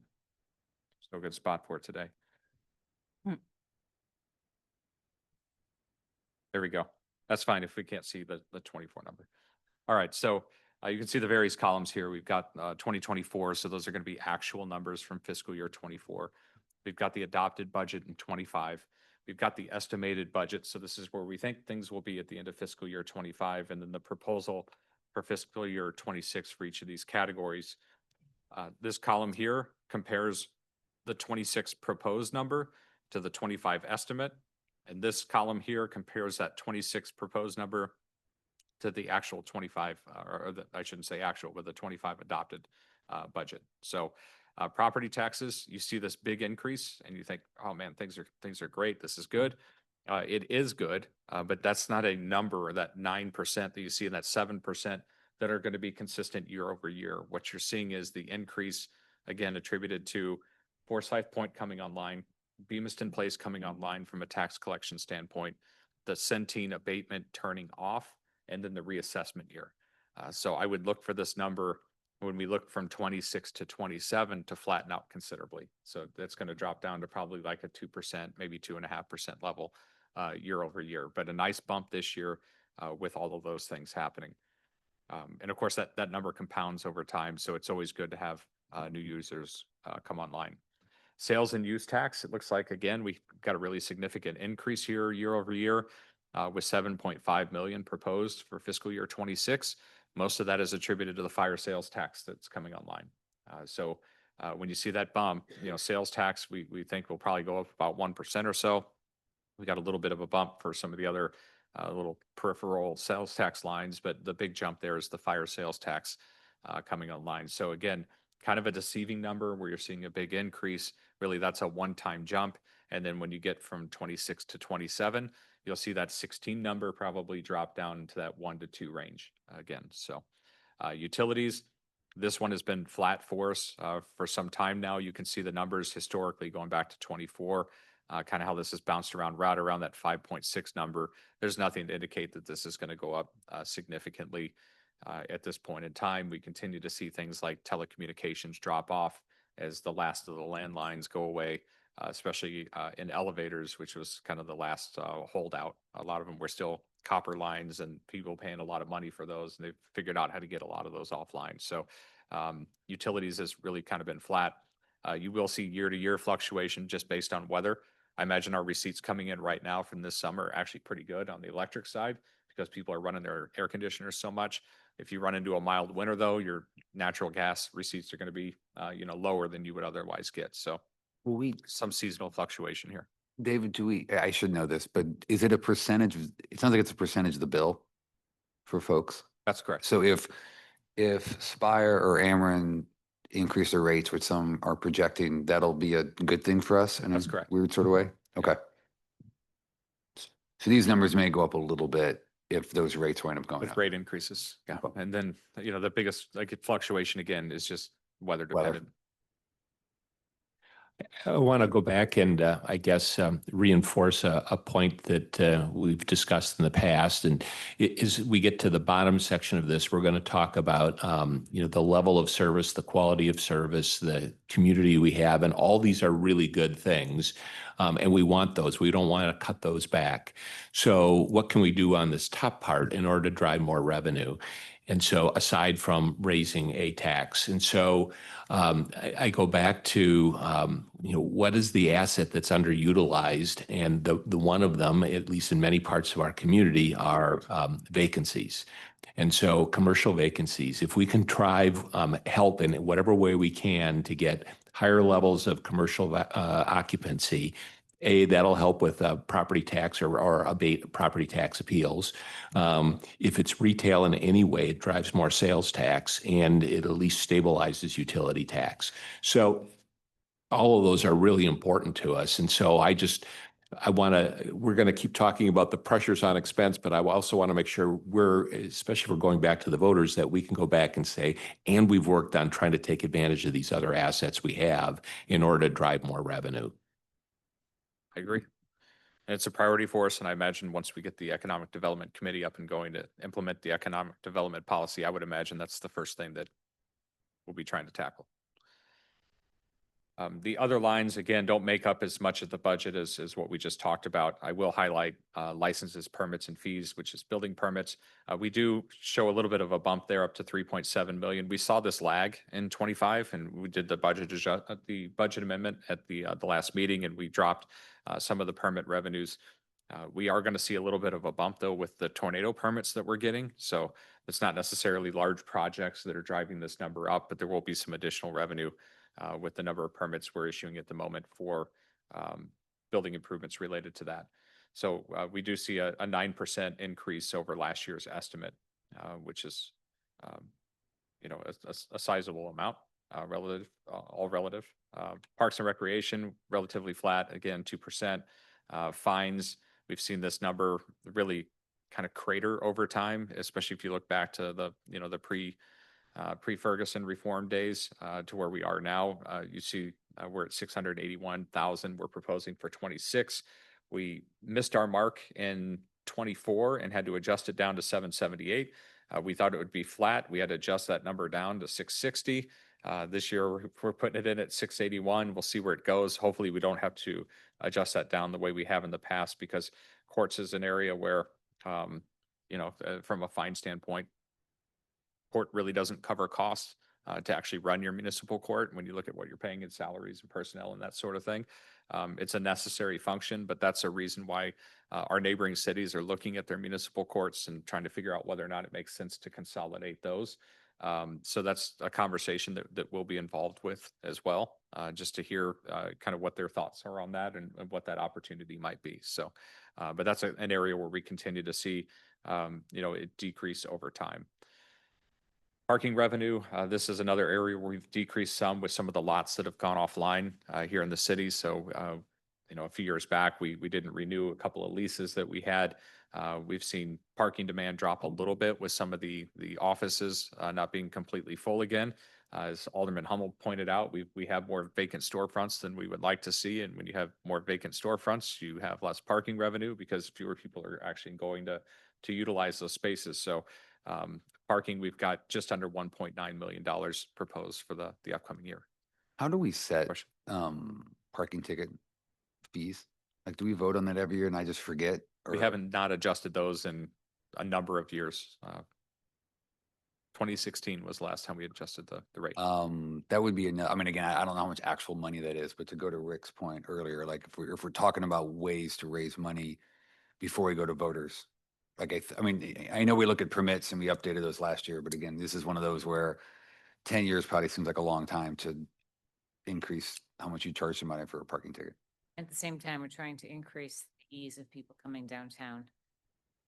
There's no good spot for it today. There we go. That's fine if we can't see the 24 number. All right, so you can see the various columns here. We've got 2024, so those are going to be actual numbers from fiscal year 24. We've got the adopted budget in 25. We've got the estimated budget, so this is where we think things will be at the end of fiscal year 25, and then the proposal for fiscal year 26 for each of these categories. This column here compares the 26 proposed number to the 25 estimate, and this column here compares that 26 proposed number to the actual 25, I shouldn't say actual, but the 25 adopted budget. So property taxes, you see this big increase and you think, oh man, things are great. This is good. It is good, but that's not a number, that 9% that you see and that 7% that are going to be consistent year over year. What you're seeing is the increase, again, attributed to Forsyth Point coming online, Beamiston Place coming online from a tax collection standpoint, the Centene abatement turning off, and then the reassessment year. So I would look for this number when we look from 26 to 27 to flatten out considerably. So that's going to drop down to probably like a 2%, maybe 2.5% level year over year, but a nice bump this year with all of those things happening. And of course, that number compounds over time. So it's always good to have new users come online. Sales and use tax, it looks like, again, we got a really significant increase here year over year with 7.5 million proposed for fiscal year 26. Most of that is attributed to the fire sales tax that's coming online. So when you see that bump, sales tax, we think will probably go up about 1% or so. We got a little bit of a bump for some of the other little peripheral sales tax lines, but the big jump there is the fire sales tax coming online. So again, kind of a deceiving number where you're seeing a big increase. Really, that's a one-time jump. And then when you get from 26 to 27, you'll see that 16 number probably drop down into that 1 to 2 range again. So utilities, this one has been flat for us for some time now. You can see the numbers historically going back to 24, kind of how this has bounced around right around that 5.6 number. There's nothing to indicate that this is going to go up significantly at this point in time. We continue to see things like telecommunications drop off as the last of the landlines go away, especially in elevators, which was kind of the last holdout. A lot of them were still copper lines and people paying a lot of money for those, and they've figured out how to get a lot of those offline. So utilities has really kind of been flat. You will see year to year fluctuation just based on weather. I imagine our receipts coming in right now from this summer are actually pretty good on the electric side because people are running their air conditioners so much. If you run into a mild winter, though, your natural gas receipts are going to be, lower than you would otherwise get. So, some seasonal fluctuation here. David, I should know this, but is it a percentage? It sounds like it's a percentage of the bill for folks. That's correct. So if Spire or Ameren increase their rates, which some are projecting, that'll be a good thing for us in That's a correct. weird sort of way? Okay. So these numbers may go up a little bit if those rates wind up going With up. rate increases. Yeah. And then, the biggest fluctuation again is just weather dependent. I want to go back and I guess reinforce a point that we've discussed in the past. And as we get to the bottom section of this, we're going to talk about, the level of service, the quality of service, the community we have, and all these are really good things. And we want those. We don't want to cut those back. So what can we do on this top part in order to drive more revenue? And so aside from raising a tax. And so I go back to, what is the asset that's underutilized? And the one of them, at least in many parts of our community, are vacancies. And so commercial vacancies, if we can help in whatever way we can to get higher levels of commercial occupancy, That'll help with property tax or abate property tax appeals. If it's retail in any way, it drives more sales tax and it at least stabilizes utility tax. So all of those are really important to us. And so we're going to keep talking about the pressures on expense, but I also want to make sure especially if we're going back to the voters, that we can go back and say, and we've worked on trying to take advantage of these other assets we have in order to drive more revenue. I agree. And it's a priority for us. And I imagine once we get the Economic Development Committee up and going to implement the economic development policy, I would imagine that's the first thing that we'll be trying to tackle. The other lines, again, don't make up as much of the budget as what we just talked about. I will highlight licenses, permits, and fees, which is building permits. We do show a little bit of a bump there up to 3.7 million. We saw this lag in 25, and we did the budget amendment at the last meeting, and we dropped some of the permit revenues. We are going to see a little bit of a bump, though, with the tornado permits that we're getting. So it's not necessarily large projects that are driving this number up, but there will be some additional revenue with the number of permits we're issuing at the moment for building improvements related to that. So we do see a 9% increase over last year's estimate, which is, a sizable amount relative, all relative. Parks and Recreation, relatively flat, again, 2%. Fines, we've seen this number really kind of crater over time, especially if you look back to the pre-Ferguson reform days to where we are now. You see we're at 681,000. We're proposing for 26. We missed our mark in 24 and had to adjust it down to 778. We thought it would be flat. We had to adjust that number down to 660. This year we're putting it in at 681. We'll see where it goes. Hopefully we don't have to adjust that down the way we have in the past, because courts is an area where, from a fine standpoint, court really doesn't cover costs to actually run your municipal court. When you look at what you're paying in salaries and personnel and that sort of thing, it's a necessary function, but that's a reason why our neighboring cities are looking at their municipal courts and trying to figure out whether or not it makes sense to consolidate those. So that's a conversation that we'll be involved with as well, just to hear kind of what their thoughts are on that and what that opportunity might be. So, but that's an area where we continue to see, it decrease over time. Parking revenue, this is another area where we've decreased some with some of the lots that have gone offline here in the city. So, a few years back, we didn't renew a couple of leases that we had. We've seen parking demand drop a little bit with some of the offices not being completely full again. As Alderman Hummel pointed out, we have more vacant storefronts than we would like to see. And when you have more vacant storefronts, you have less parking revenue because fewer people are actually going to utilize those spaces. So, parking, we've got just under $1.9 million proposed for the upcoming year. How do we set Question. parking ticket fees? Like, do we vote on that every year and I just forget? We haven't not adjusted those in a number of years. 2016 was the last time we adjusted the rate. That would be enough. I mean, again, I don't know how much actual money that is, but to go to Rick's point earlier, like if we're talking about ways to raise money before we go to voters, like I know we look at permits and we updated those last year, but again, this is one of those where 10 years probably seems like a long time to increase how much you charge somebody for a parking ticket. At the same time, we're trying to increase the ease of people coming downtown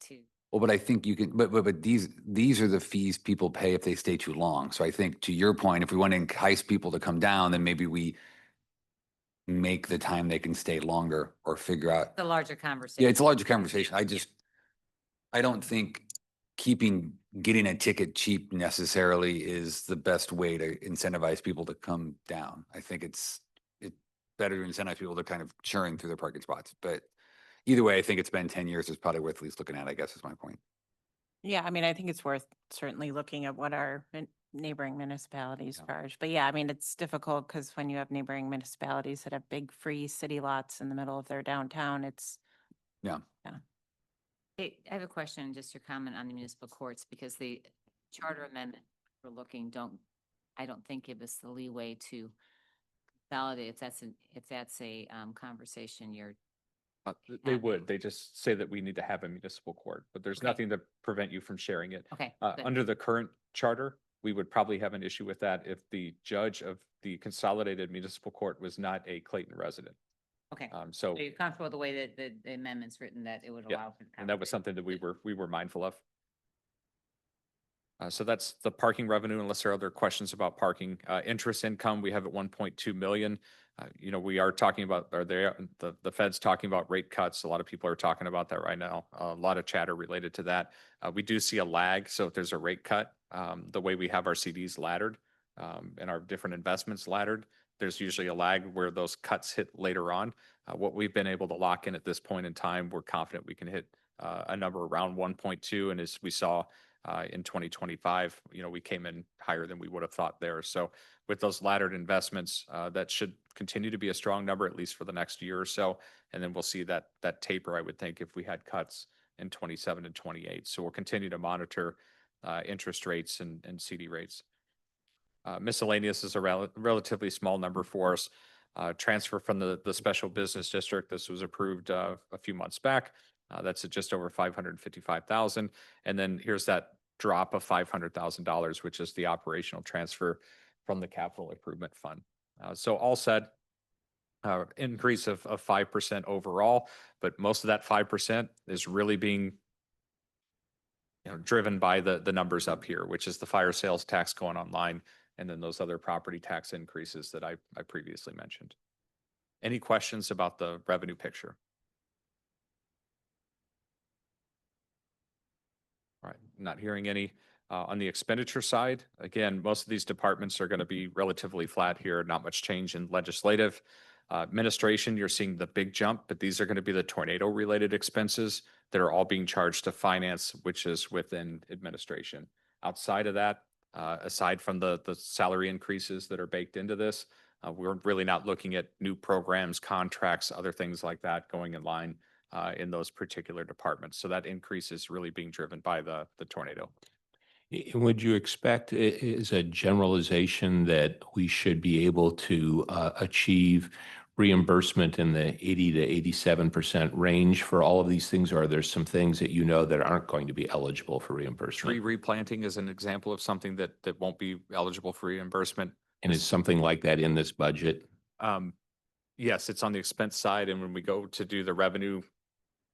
to. Well, but I think you can, but these are the fees people pay if they stay too long. So I think to your point, if we want to entice people to come down, then maybe we make the time they can stay longer or figure out. The larger conversation. Yeah, it's a larger conversation. I don't think getting a ticket cheap necessarily is the best way to incentivize people to come down. I think it's better to incentivize people to kind of churn through their parking spots. But either way, I think it's been 10 years. It's probably worth at least looking at, I guess is my point. Yeah, I mean, I think it's worth certainly looking at what our neighboring municipalities charge. But yeah, I mean, it's difficult because when you have neighboring municipalities that have big free city lots in the middle of their downtown, it's. Yeah. Hey, I have a question, just your comment on the municipal courts, because the charter amendment we're looking I don't think give us the leeway to consolidate if that's a conversation you're. They would. They just say that we need to have a municipal court, but there's Okay. nothing to prevent you from sharing it. Okay. good. Under the current charter, we would probably have an issue with that if the judge of the consolidated municipal court was not a Clayton resident. Okay. So, So you're comfortable with the way that the amendment's written, that it would Yeah, allow for the and that was conversation? something that we were mindful of. So that's the parking revenue, unless there are other questions about parking. Interest income, we have at 1.2 million. We are talking about, the Fed's talking about rate cuts. A lot of people are talking about that right now. A lot of chatter related to that. We do see a lag. So if there's a rate cut, the way we have our CDs laddered, and our different investments laddered, there's usually a lag where those cuts hit later on. What we've been able to lock in at this point in time, we're confident we can hit a number around 1.2. And as we saw in 2025, we came in higher than we would have thought there. So with those laddered investments, that should continue to be a strong number, at least for the next year or so. And then we'll see that taper, I would think, if we had cuts in 27 and 28. So we'll continue to monitor interest rates and CD rates. Miscellaneous is a relatively small number for us. Transfer from the special business district. This was approved a few months back. That's at just over 555,000. And then here's that drop of $500,000, which is the operational transfer from the capital improvement fund. So all said, increase of 5% overall, but most of that 5% is really being driven by the numbers up here, which is the fire sales tax going online, and then those other property tax increases that I previously mentioned. Any questions about the revenue picture? All right, not hearing any. On the expenditure side, again, most of these departments are going to be relatively flat here, not much change in legislative. Administration, you're seeing the big jump, but these are going to be the tornado-related expenses that are all being charged to finance, which is within administration. Outside of that, aside from the salary increases that are baked into this, we're really not looking at new programs, contracts, other things like that going in line in those particular departments. So that increase is really being driven by the tornado. And would you expect is a generalization that we should be able to achieve reimbursement in the 80 to 87% range for all of these things? Or are there some things that that aren't going to be eligible for Tree reimbursement? replanting is an example of something that won't be eligible for reimbursement. And is something like that in this budget? Yes, it's on the expense side, and when we go to do the revenue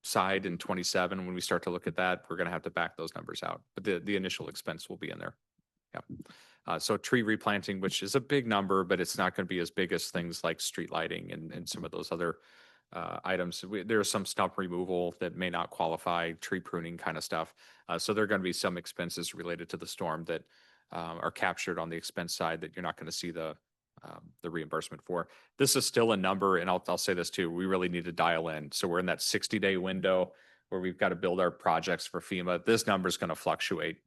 side in 27, when we start to look at that, we're going to have to back those numbers out. But the initial expense will be in there. Yeah. So tree replanting, which is a big number, but it's not going to be as big as things like street lighting and some of those other items. There's some stump removal that may not qualify, tree pruning kind of stuff. So there are going to be some expenses related to the storm that are captured on the expense side that you're not going to see the reimbursement for. This is still a number, and I'll say this too, we really need to dial in. So we're in that 60-day window where we've got to build our projects for FEMA. This number is going to fluctuate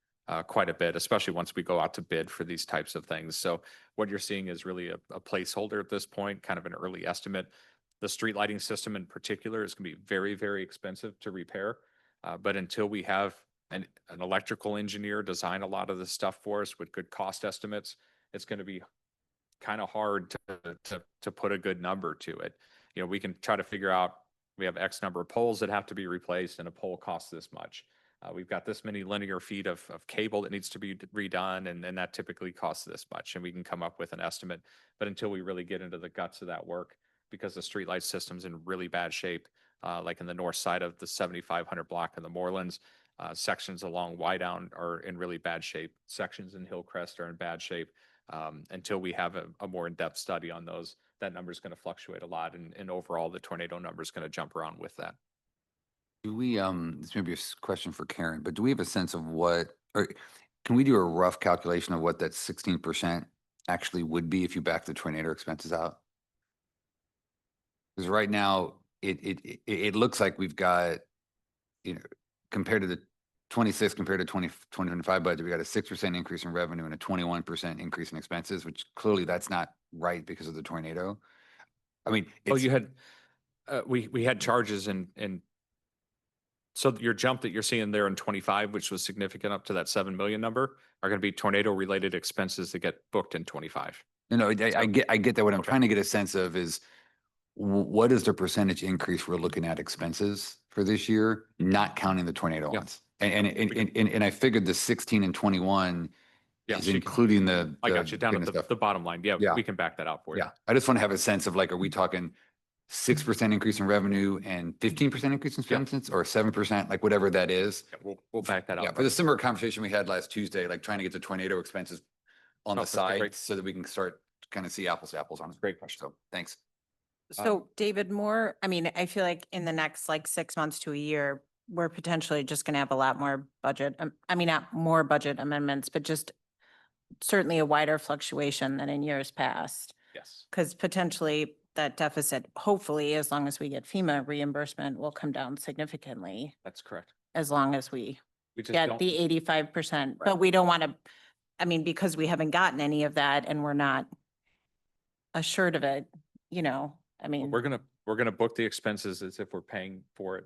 quite a bit, especially once we go out to bid for these types of things. So what you're seeing is really a placeholder at this point, kind of an early estimate. The street lighting system in particular is going to be very, very expensive to repair. But until we have an electrical engineer design a lot of this stuff for us with good cost estimates, it's going to be kind of hard to put a good number to it. We can try to figure out, we have X number of poles that have to be replaced and a pole costs this much. We've got this many linear feet of cable that needs to be redone, and that typically costs this much, and we can come up with an estimate. But until we really get into the guts of that work, because the streetlight system's in really bad shape, like in the north side of the 7500 block in the Moorlands, sections along Wydown are in really bad shape. Sections in Hillcrest are in bad shape. Until we have a more in-depth study on those, that number is going to fluctuate a lot, and overall the tornado number is going to jump around with that. Do we, this may be a question for Karen, but do we have a sense of or can we do a rough calculation of what that 16% actually would be if you back the tornado expenses out? Because right now, it looks like we've got, compared to the 26 compared to 2025 budget, we got a 6% increase in revenue and a 21% increase in expenses, which clearly that's not right because of the tornado. I mean, you had, we had charges in so your jump that you're seeing there in 25, which was significant up to that 7 million number, are going to be tornado related expenses that get booked in 25. No, I get that. What I'm Okay. trying to get a sense of is what is the percentage increase we're looking at expenses for this year, not counting the tornado Yeah. ones? And I figured the 16 and 21 Yeah, is so including the. I got you down goodness at stuff. the bottom line. Yeah, Yeah. we can back that out for you. Yeah, I just want to have a sense of like, are we talking 6% increase in revenue and 15% increase in expenses, or 7%, like whatever that is. Yeah, we'll back that Yeah, up. for the similar conversation we had last Tuesday, like trying to get the tornado expenses on Oh, the that's a side great- so that we can start kind of see apples to apples on it. Great question. So thanks. So David, more, I mean, I feel like in the next like 6 months to a year, we're potentially just gonna have a lot more budget, I mean, not more budget amendments, but just certainly a wider fluctuation than in years past. Yes. Because potentially that deficit, hopefully, as long as we get FEMA reimbursement, will come down significantly That's correct. as long as we We just get don't, the 85%. But we don't want to, I mean, because we haven't gotten any of that and we're not assured of it, I mean. we're gonna book the expenses as if we're paying for it.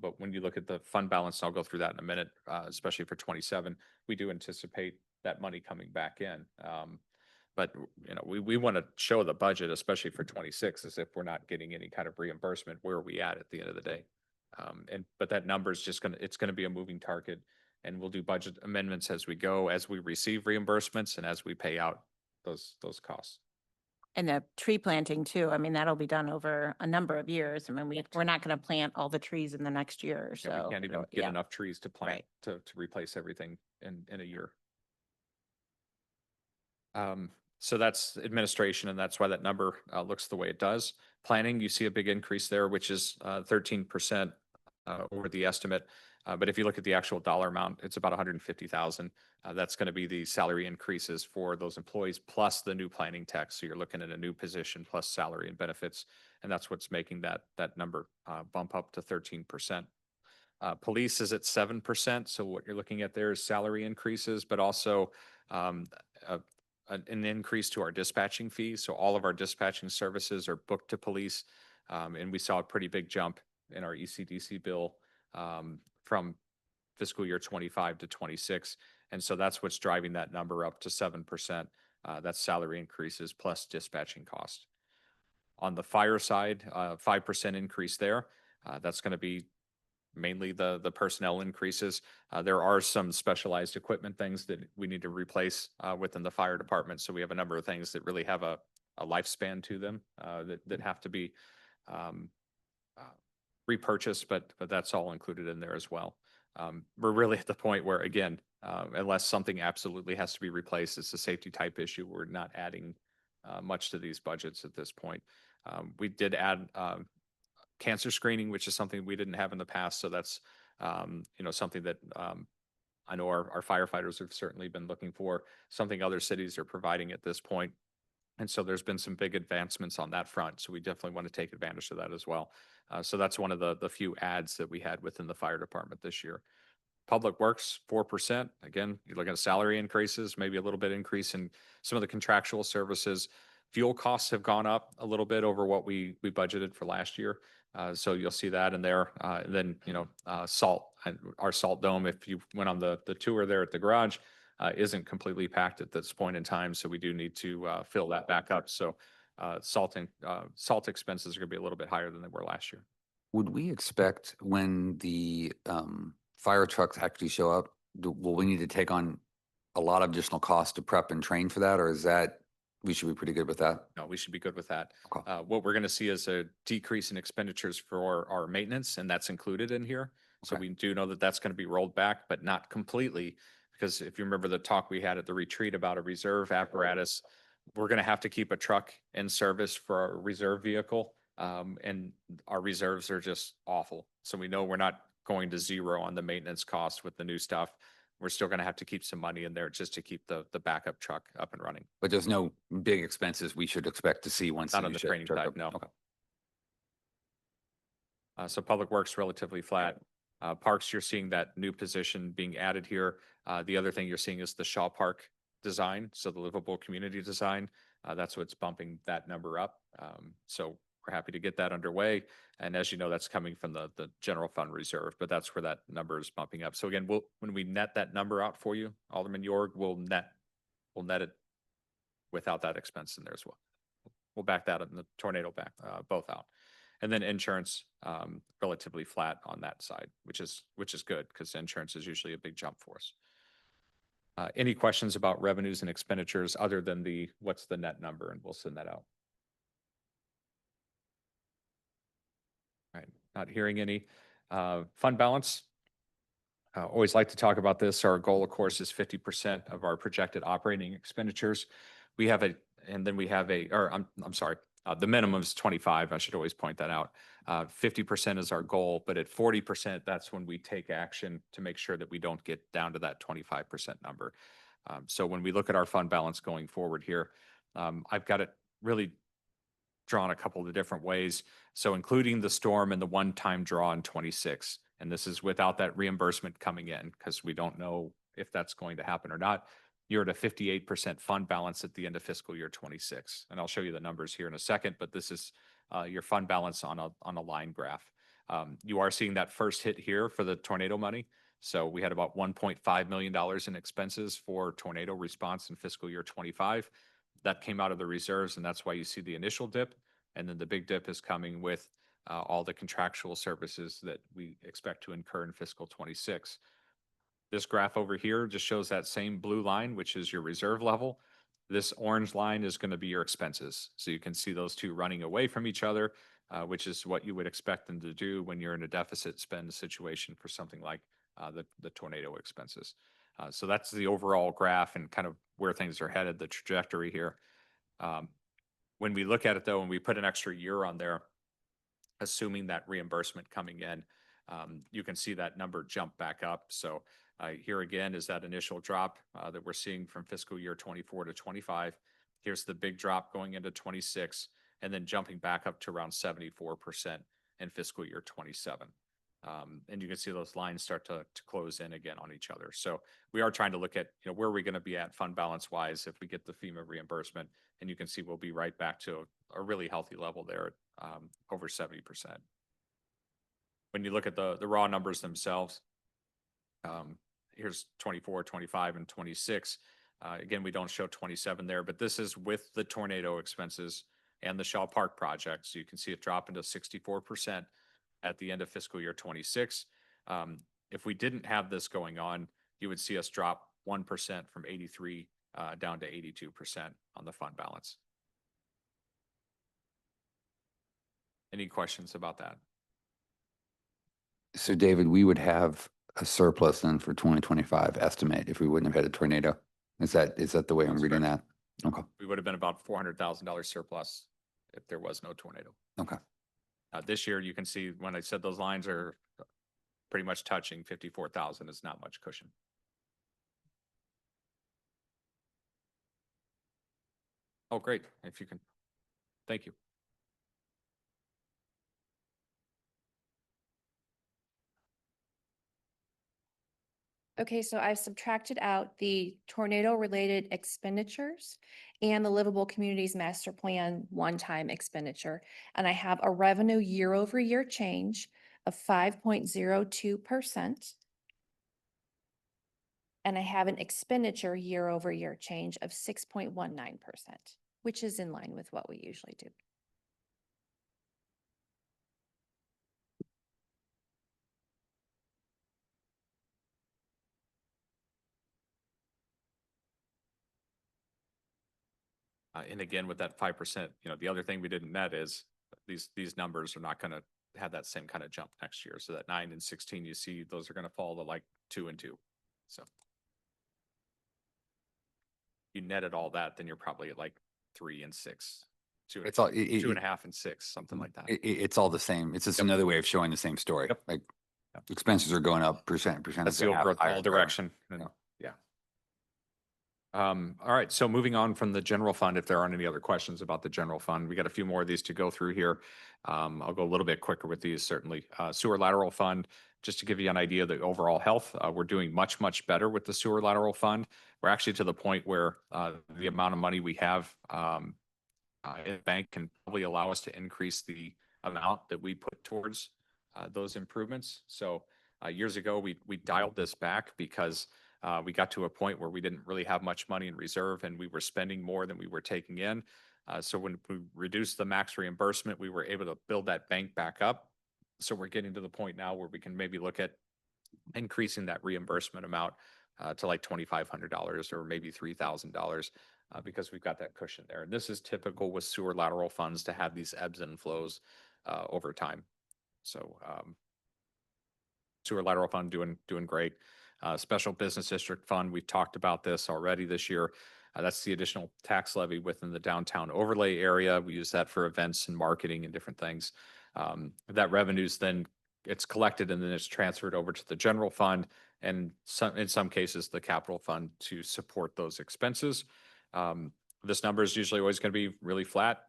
But when you look at the fund balance, I'll go through that in a minute, especially for 27, we do anticipate that money coming back in. But we want to show the budget, especially for 26, as if we're not getting any kind of reimbursement. Where are we at the end of the day? But that number is just it's gonna be a moving target, and we'll do budget amendments as we go, as we receive reimbursements and as we pay out those costs. And the tree planting too, I mean, that'll be done over a number of years. I mean, we're not going to plant all the trees in the next year or Yeah, so. we can't even it'll- get yeah. enough trees to plant Right. to replace everything in a year. So that's administration, and that's why that number looks the way it does. Planning, you see a big increase there, which is 13% over the estimate. But if you look at the actual dollar amount, it's about 150,000. That's going to be the salary increases for those employees plus the new planning tech. So you're looking at a new position plus salary and benefits, and that's what's making that number bump up to 13%. Police is at 7%. So what you're looking at there is salary increases, but also an increase to our dispatching fees. So all of our dispatching services are booked to police. And we saw a pretty big jump in our ECDC bill from fiscal year 25 to 26. And so that's what's driving that number up to 7%. That's salary increases plus dispatching cost. On the fire side, 5% increase there. That's going to be mainly the personnel increases. There are some specialized equipment things that we need to replace within the fire department. So we have a number of things that really have a lifespan to them that have to be repurchased, but that's all included in there as well. We're really at the point where, again, unless something absolutely has to be replaced, it's a safety type issue. We're not adding much to these budgets at this point. We did add cancer screening, which is something we didn't have in the past. So that's, something that I know our firefighters have certainly been looking for, something other cities are providing at this point. And so there's been some big advancements on that front. So we definitely want to take advantage of that as well. So that's one of the few ads that we had within the fire department this year. Public Works, 4%. Again, you're looking at salary increases, maybe a little bit increase in some of the contractual services. Fuel costs have gone up a little bit over what we budgeted for last year. So you'll see that in there. And then, salt, our salt dome, if you went on the tour there at the garage, isn't completely packed at this point in time. So we do need to fill that back up. So salt expenses are going to be a little bit higher than they were last year. Would we expect when the fire trucks actually show up, will we need to take on a lot of additional costs to prep and train for that? Or is that, we should be pretty good with that? No, we should be good with that. Okay. What we're going to see is a decrease in expenditures for our maintenance, and that's included in here. So Okay. we do know that that's going to be rolled back, but not completely. Because if you remember the talk we had at the retreat about a reserve apparatus, we're going to have to keep a truck in service for our reserve vehicle. And our reserves are just awful. So we know we're not going to zero on the maintenance costs with the new stuff. We're still going to have to keep some money in there just to keep the backup truck up and running. But there's no big expenses we should expect to see once. Not the on new the ship training shows side, up? no. Okay. So Public Works relatively flat. Parks, you're seeing that new position being added here. The other thing you're seeing is the Shaw Park design, so the livable community design. That's what's bumping that number up. So we're happy to get that underway. And as you know, that's coming from the general fund reserve, but that's where that number is bumping up. So again, when we net that number out for you, Alderman York, we'll net it without that expense in there as well. We'll back that and the tornado back both out. And then insurance, relatively flat on that side, which is good because insurance is usually a big jump for us. Any questions about revenues and expenditures other than what's the net number, and we'll send that out. Not hearing any. Fund balance. Always like to talk about this. Our goal, of course, is 50% of our projected operating expenditures. We have and then we have I'm sorry, the minimum is 25. I should always point that out. 50% is our goal, but at 40%, that's when we take action to make sure that we don't get down to that 25% number. So when we look at our fund balance going forward here, I've got it really drawn a couple of different ways. So including the storm and the one-time draw in 26, and this is without that reimbursement coming in because we don't know if that's going to happen or not. You're at a 58% fund balance at the end of fiscal year 26. And I'll show you the numbers here in a second, but this is your fund balance on a line graph. You are seeing that first hit here for the tornado money. So we had about $1.5 million in expenses for tornado response in fiscal year 25. That came out of the reserves, and that's why you see the initial dip. And then the big dip is coming with all the contractual services that we expect to incur in fiscal 26. This graph over here just shows that same blue line, which is your reserve level. This orange line is going to be your expenses. So you can see those two running away from each other, which is what you would expect them to do when you're in a deficit spend situation for something like the tornado expenses. So that's the overall graph and kind of where things are headed, the trajectory here. When we look at it though, and we put an extra year on there, assuming that reimbursement coming in, you can see that number jump back up. So here again is that initial drop that we're seeing from fiscal year 24 to 25. Here's the big drop going into 26, and then jumping back up to around 74% in fiscal year 27. And you can see those lines start to close in again on each other. So we are trying to look at, where are we going to be at fund balance wise if we get the FEMA reimbursement, and you can see we'll be right back to a really healthy level there at over 70%. When you look at the raw numbers themselves, here's 24, 25, and 26. Again, we don't show 27 there, but this is with the tornado expenses and the Shaw Park project. So you can see it drop into 64% at the end of fiscal year 26. If we didn't have this going on, you would see us drop 1% from 83 down to 82% on the fund balance. Any questions about that? So David, we would have a surplus then for 2025 estimate if we wouldn't have had a tornado. Is that the way I'm That's reading correct. that? Okay. We would have been about $400,000 surplus if there was no tornado. Okay. This year, you can see when I said those lines are pretty much touching 54,000 is not much cushion. Oh, great. If you can. Thank you. Okay, so I've subtracted out the tornado-related expenditures and the Livable Communities Master Plan one-time expenditure. And I have a revenue year-over-year change of 5.02%. And I have an expenditure year-over-year change of 6.19%, which is in line with what we usually do. And again, with that 5%, the other thing we didn't net is these numbers are not going to have that same kind of jump next year. So that 9 and 16, you see, those are going to fall to like 2 and 2. So you netted all that, then you're probably at like 3 and 6. It's all 2.5 and 6, something like that. It's all the same. It's just Yep. another way of showing the same story. Yep. Like Yep. expenses are going up, percentage. That's the overall direction. And, yeah. All right. So moving on from the general fund, if there aren't any other questions about the general fund, we got a few more of these to go through here. I'll go a little bit quicker with these, certainly. Sewer lateral fund, just to give you an idea of the overall health, we're doing much, much better with the sewer lateral fund. We're actually to the point where the amount of money we have in the bank can probably allow us to increase the amount that we put towards those improvements. So years ago, we dialed this back because we got to a point where we didn't really have much money in reserve and we were spending more than we were taking in. So when we reduced the max reimbursement, we were able to build that bank back up. So we're getting to the point now where we can maybe look at increasing that reimbursement amount to like $2,500 or maybe $3,000 because we've got that cushion there. And this is typical with sewer lateral funds to have these ebbs and flows over time. So, sewer lateral fund doing great. Special business district fund, we've talked about this already this year. That's the additional tax levy within the downtown overlay area. We use that for events and marketing and different things. That revenues then it's collected and then it's transferred over to the general fund and in some cases, the capital fund to support those expenses. This number is usually always going to be really flat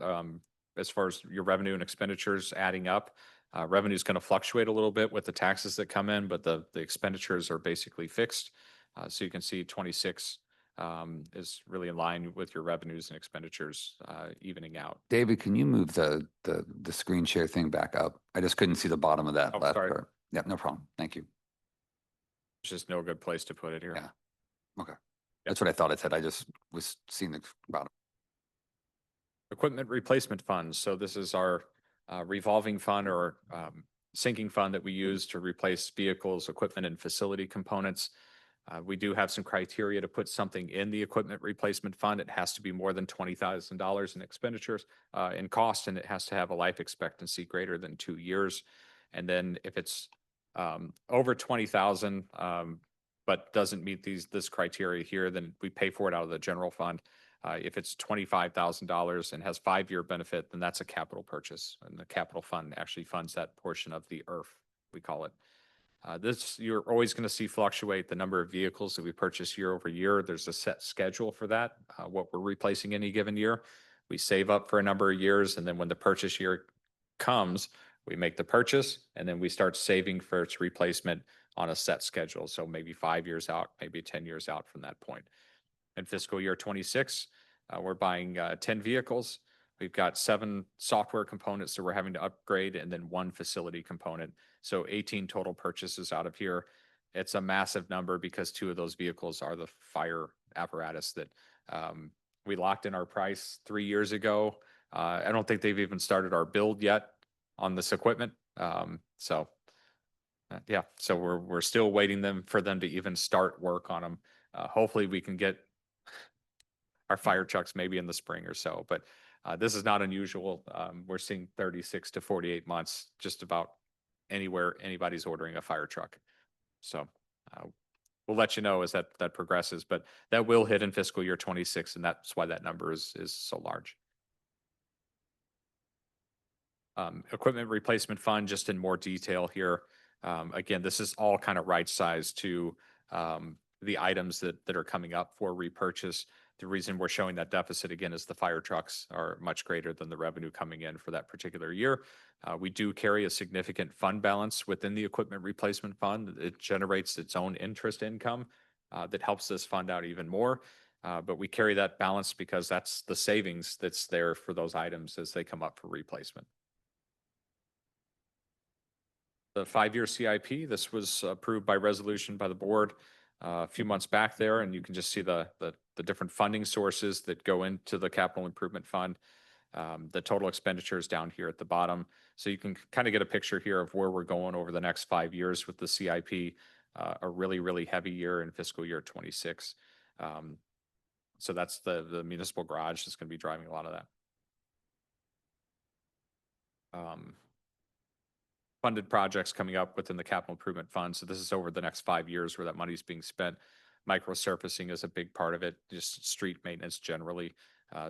as far as your revenue and expenditures adding up. Revenue is going to fluctuate a little bit with the taxes that come in, but the expenditures are basically fixed. So you can see 26 is really in line with your revenues and expenditures evening out. David, can you move the screen share thing back up? I just couldn't see the bottom of that Oh, left sorry. part. Yeah, no problem. Thank you. There's just no good place to put it here. Yeah. Okay. That's what I thought it said. I just was seeing the bottom. Equipment replacement funds. So this is our revolving fund or sinking fund that we use to replace vehicles, equipment, and facility components. We do have some criteria to put something in the equipment replacement fund. It has to be more than $20,000 in expenditures in cost, and it has to have a life expectancy greater than 2 years. And then if it's over 20,000, but doesn't meet this criteria here, then we pay for it out of the general fund. If it's $25,000 and has 5-year benefit, then that's a capital purchase, and the capital fund actually funds that portion of the ERF, we call it. This, you're always going to see fluctuate the number of vehicles that we purchase year over year. There's a set schedule for that, what we're replacing any given year. We save up for a number of years, and then when the purchase year comes, we make the purchase, and then we start saving for its replacement on a set schedule. So maybe 5 years out, maybe 10 years out from that point. In fiscal year 26, we're buying 10 vehicles. We've got 7 software components that we're having to upgrade and then 1 facility component. So 18 total purchases out of here. It's a massive number because 2 of those vehicles are the fire apparatus that we locked in our price 3 years ago. I don't think they've even started our build yet on this equipment. Yeah, so we're still waiting for them to even start work on them. Hopefully we can get our fire trucks maybe in the spring or so, but this is not unusual. We're seeing 36 to 48 months just about anywhere anybody's ordering a fire truck. So we'll let you know as that progresses, but that will hit in fiscal year 26, and that's why that number is so large. Equipment replacement fund, just in more detail here. Again, this is all kind of right sized to the items that are coming up for repurchase. The reason we're showing that deficit again is the fire trucks are much greater than the revenue coming in for that particular year. We do carry a significant fund balance within the equipment replacement fund. It generates its own interest income that helps this fund out even more. But we carry that balance because that's the savings that's there for those items as they come up for replacement. The 5-year CIP, this was approved by resolution by the board a few months back there, and you can just see the different funding sources that go into the capital improvement fund. The total expenditures down here at the bottom. So you can kind of get a picture here of where we're going over the next 5 years with the CIP, a really, really heavy year in fiscal year 26. So that's the municipal garage is going to be driving a lot of that. Funded projects coming up within the capital improvement fund. So this is over the next 5 years where that money is being spent. Micro surfacing is a big part of it, just street maintenance generally.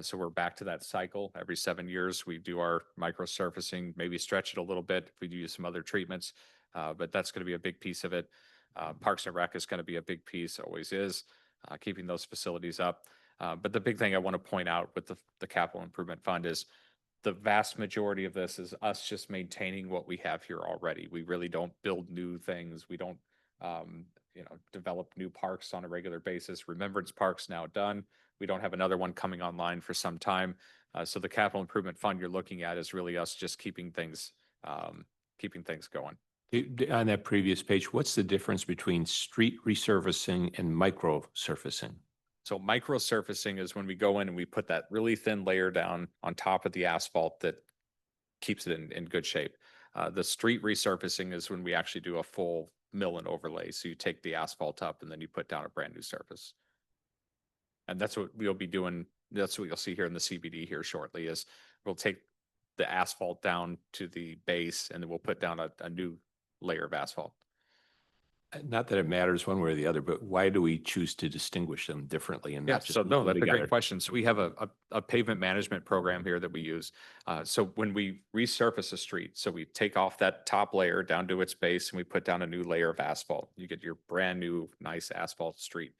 So we're back to that cycle. Every 7 years, we do our micro surfacing, maybe stretch it a little bit if we do some other treatments, but that's going to be a big piece of it. Parks and Rec is going to be a big piece, always is, keeping those facilities up. But the big thing I want to point out with the capital improvement fund is the vast majority of this is us just maintaining what we have here already. We really don't build new things. We don't, develop new parks on a regular basis. Remembrance Park's now done. We don't have another one coming online for some time. So the capital improvement fund you're looking at is really us just keeping things going. On that previous page, what's the difference between street resurfacing and micro surfacing? So micro surfacing is when we go in and we put that really thin layer down on top of the asphalt that keeps it in good shape. The street resurfacing is when we actually do a full mill and overlay. So you take the asphalt up and then you put down a brand new surface. And that's what we'll be doing. That's what you'll see here in the CBD here shortly is we'll take the asphalt down to the base, and then we'll put down a new layer of asphalt. Not that it matters one way or the other, but why do we choose to distinguish them differently and Yeah, not just? so lump no, them that's a together? great question. So we have a pavement management program here that we use. So when we resurface a street, so we take off that top layer down to its base and we put down a new layer of asphalt. You get your brand new, nice asphalt street.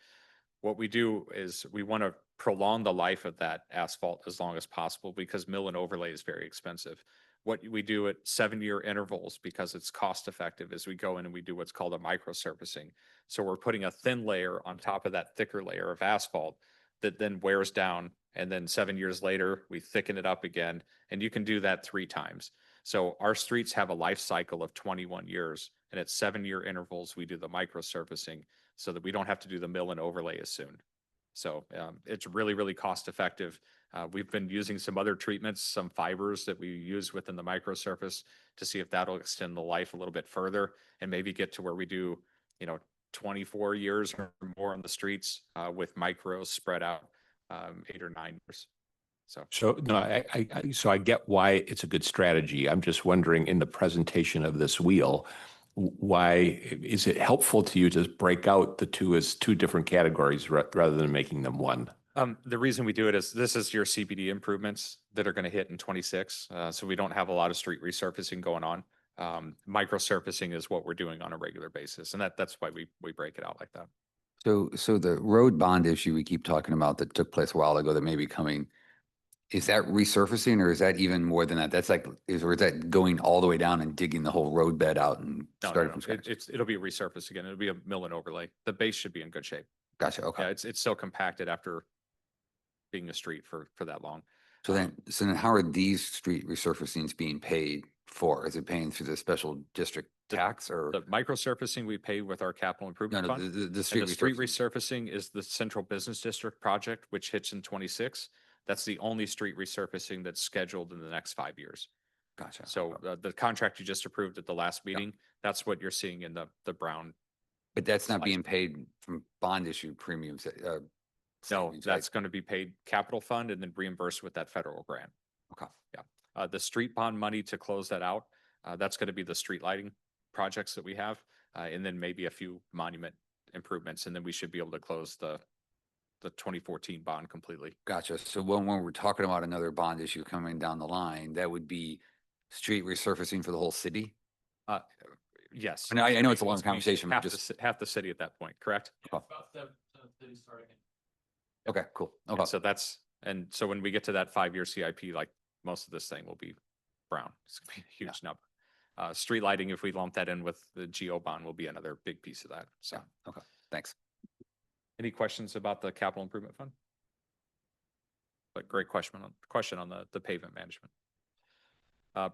What we do is we want to prolong the life of that asphalt as long as possible because mill and overlay is very expensive. What we do at 7-year intervals, because it's cost effective, is we go in and we do what's called a microsurfacing. So we're putting a thin layer on top of that thicker layer of asphalt that then wears down. And then 7 years later, we thicken it up again. And you can do that 3 times. So our streets have a life cycle of 21 years. And at 7-year intervals, we do the microsurfacing so that we don't have to do the mill and overlay as soon. So it's really, really cost effective. We've been using some other treatments, some fibers that we use within the microsurface to see if that'll extend the life a little bit further and maybe get to where we do, 24 years or more on the streets with micros spread out 8 or 9 years. So no, so I get why it's a good strategy. I'm just wondering in the presentation of this wheel, why is it helpful to you to break out the two as two different categories rather than making them one? The reason we do it is this is your CBD improvements that are going to hit in 26. So we don't have a lot of street resurfacing going on. Microsurfacing is what we're doing on a regular basis. And that's why we break it out like that. So the road bond issue we keep talking about that took place a while ago that may be coming, is that resurfacing or is that even more than that? That's like, or is that going all the way down and digging the whole road bed out and No, starting from no, scratch? it'll be resurfaced again. It'll be a mill and overlay. The base should be in good shape. Gotcha, Yeah, okay. it's so compacted after being a street for that long. So then how are these street resurfacings being paid for? Is it paying through the special district tax or? The microsurfacing we pay with our capital No, improvement no, fund. the And street the street resurfacing. resurfacing is the Central Business District project, which hits in 26. That's the only street resurfacing that's scheduled in the next 5 years. Gotcha. So the contract you just approved at the last meeting, that's what you're seeing in the brown. But that's not slice. being paid from bond issue premiums. No, savings, right? that's going to be paid capital fund and then reimbursed with that federal grant. Okay. Yeah. The street bond money to close that out, that's going to be the street lighting projects that we have. And then maybe a few monument improvements. And then we should be able to close the 2014 bond completely. Gotcha. So when we're talking about another bond issue coming down the line, that would be street resurfacing for the whole city? Yes. And I know it's a long It's conversation, but half the city at that point, correct? Okay, cool. And Okay. so so when we get to that 5-year CIP, like most of this thing will be brown. It's gonna be a huge number. Street lighting, if we lump that in with the geo bond, will be another big piece of that. So, Yeah, okay, thanks. any questions about the capital improvement fund? But great question on the pavement management.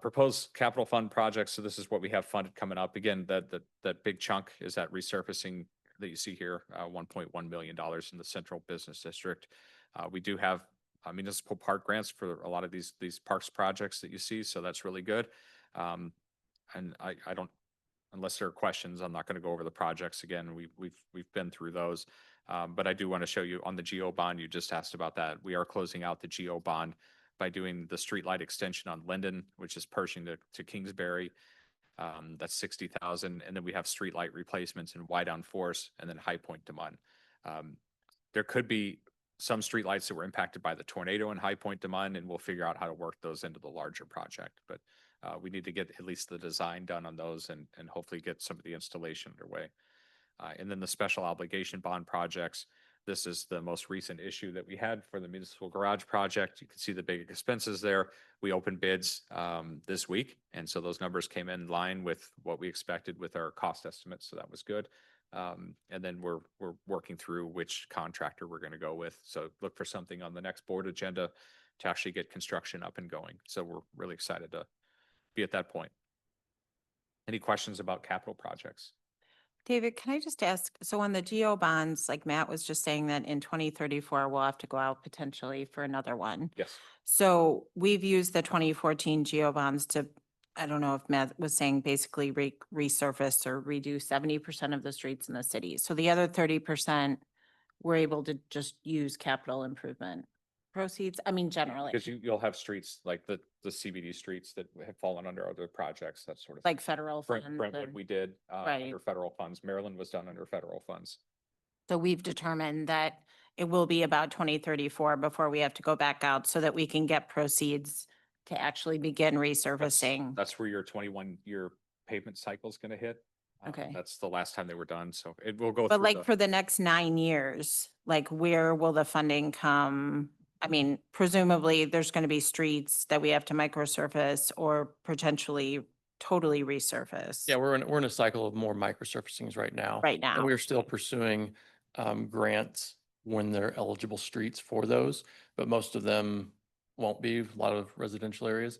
Proposed capital fund projects. So this is what we have funded coming up. Again, that big chunk is that resurfacing that you see here, $1.1 million in the Central Business District. We do have municipal park grants for a lot of these parks projects that you see. So that's really good. And I don't, unless there are questions, I'm not going to go over the projects again. We've been through those. But I do want to show you on the geo bond. You just asked about that. We are closing out the geo bond by doing the streetlight extension on Linden, which is Pershing to Kingsbury. That's 60,000. And then we have streetlight replacements in Wydown Forest and then High Point to Munn. There could be some streetlights that were impacted by the tornado in High Point to Munn, and we'll figure out how to work those into the larger project. But we need to get at least the design done on those and hopefully get some of the installation underway. And then the special obligation bond projects. This is the most recent issue that we had for the municipal garage project. You can see the big expenses there. We opened bids this week. And so those numbers came in line with what we expected with our cost estimates. So that was good. And then we're working through which contractor we're going to go with. So look for something on the next board agenda to actually get construction up and going. So we're really excited to be at that point. Any questions about capital projects? David, can I just ask, so on the geo bonds, like Matt was just saying that in 2034, we'll have to go out potentially for another one. Yes. So we've used the 2014 geo bonds to, I don't know if Matt was saying basically resurface or redo 70% of the streets in the city. So the other 30%, we're able to just use capital improvement. proceeds? I mean, generally, Because you'll have streets like the CBD streets that have fallen under other projects, that sort of. like federal funds. Brentwood, and- we did, Right. under federal funds. Maryland was done under federal funds. So we've determined that it will be about 2034 before we have to go back out so that we can get proceeds to actually begin resurfacing. That's where your 21-year pavement cycle is gonna hit. Okay. That's the last time they were done, so it will go But through like the. for the next 9 years, like where will the funding come? I mean, presumably there's going to be streets that we have to microsurface or potentially totally resurface. Yeah, we're in a cycle of more microsurfacings right now. Right now. And we are still pursuing grants when they're eligible streets for those, but most of them won't be, a lot of residential areas.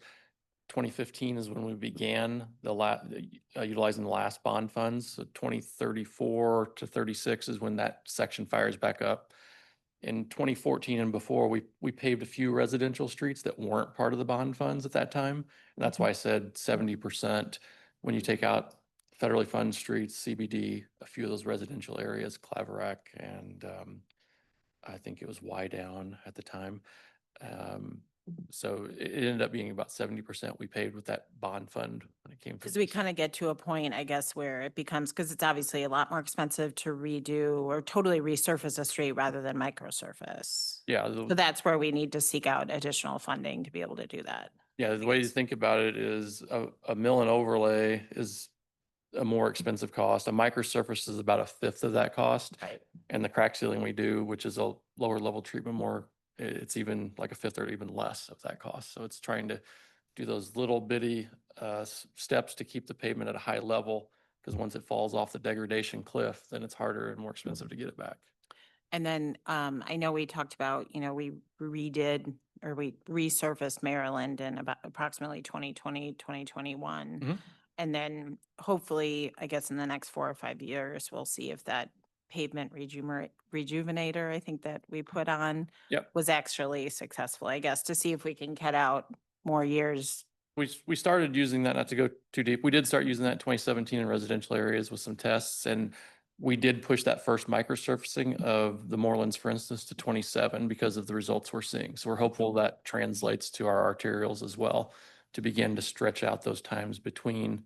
2015 is when we began utilizing the last bond funds. So 2034 to 36 is when that section fires back up. In 2014 and before, we paved a few residential streets that weren't part of the bond funds at that time. And that's why I said 70% when you take out federally funded streets, CBD, a few of those residential areas, Claverack, and I think it was Y down at the time. So it ended up being about 70% we paid with that bond fund when it came. Because we kind of get to a point, I guess, where it becomes, because it's obviously a lot more expensive to redo or totally resurface a street rather than microsurface. Yeah, So that's where we need to seek out additional funding to be able to do that. yeah, the way to think about it is a mill and overlay is a more expensive cost. A microsurface is about a fifth of that cost. Right. And the crack sealing we do, which is a lower level treatment, it's even like a fifth or even less of that cost. So it's trying to do those little bitty steps to keep the pavement at a high level. Because once it falls off the degradation cliff, then it's harder and more expensive to get it back. And then I know we talked about, we redid or we resurfaced Maryland in about approximately 2020, 2021. Mhm. And then hopefully, I guess in the next 4 or 5 years, we'll see if that pavement rejuvenator, I think that we put on Yep. was actually successful, I guess, to see if we can cut out more years. We started using that, not to go too deep. We did start using that in 2017 in residential areas with some tests, and we did push that first microsurfacing of the moorlands, for instance, to 27 because of the results we're seeing. So we're hopeful that translates to our arterials as well to begin to stretch out those times between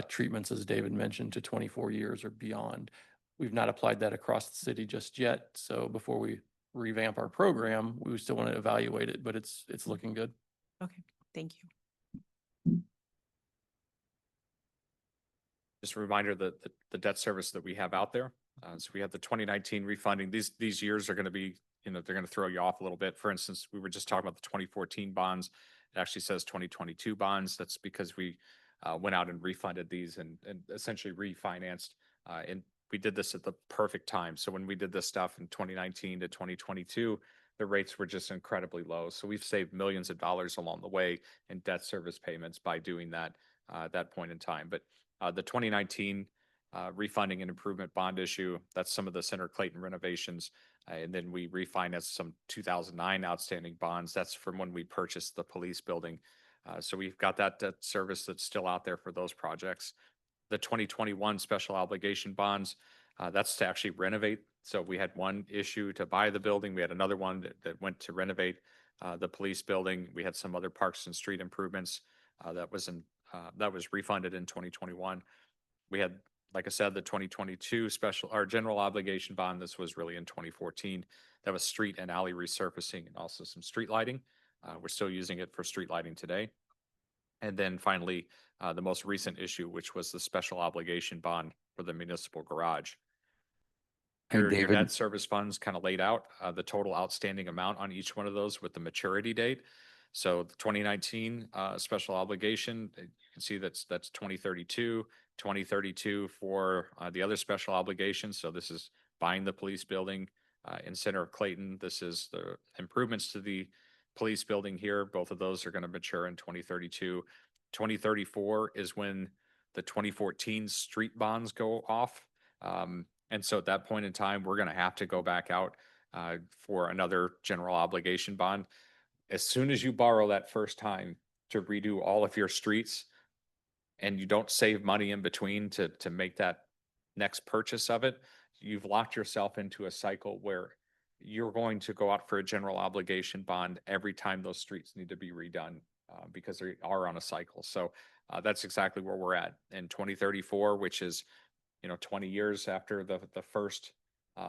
treatments, as David mentioned, to 24 years or beyond. We've not applied that across the city just yet. So before we revamp our program, we still want to evaluate it, but it's looking good. Okay, thank you. Just a reminder that the debt service that we have out there. So we have the 2019 refunding. These years are going to be, they're going to throw you off a little bit. For instance, we were just talking about the 2014 bonds. It actually says 2022 bonds. That's because we went out and refunded these and essentially refinanced. And we did this at the perfect time. So when we did this stuff in 2019 to 2022, the rates were just incredibly low. So we've saved millions of dollars along the way in debt service payments by doing that at that point in time. But the 2019 refunding and improvement bond issue, that's some of the Center Clayton renovations. And then we refinanced some 2009 outstanding bonds. That's from when we purchased the police building. So we've got that debt service that's still out there for those projects. The 2021 special obligation bonds, that's to actually renovate. So we had one issue to buy the building. We had another one that went to renovate the police building. We had some other parks and street improvements that was refunded in 2021. We had, like I said, the 2022 our general obligation bond. This was really in 2014. That was street and alley resurfacing and also some street lighting. We're still using it for street lighting today. And then finally, the most recent issue, which was the special obligation bond for the municipal garage. Hey, Your David. debt service funds kind of laid out the total outstanding amount on each one of those with the maturity date. So the 2019 special obligation, you can see that's 2032, 2032 for the other special obligations. So this is buying the police building in center of Clayton. This is the improvements to the police building here. Both of those are going to mature in 2032. 2034 is when the 2014 street bonds go off. And so at that point in time, we're going to have to go back out for another general obligation bond. As soon as you borrow that first time to redo all of your streets and you don't save money in between to make that next purchase of it, you've locked yourself into a cycle where you're going to go out for a general obligation bond every time those streets need to be redone because they are on a cycle. So that's exactly where we're at in 2034, which is, 20 years after the first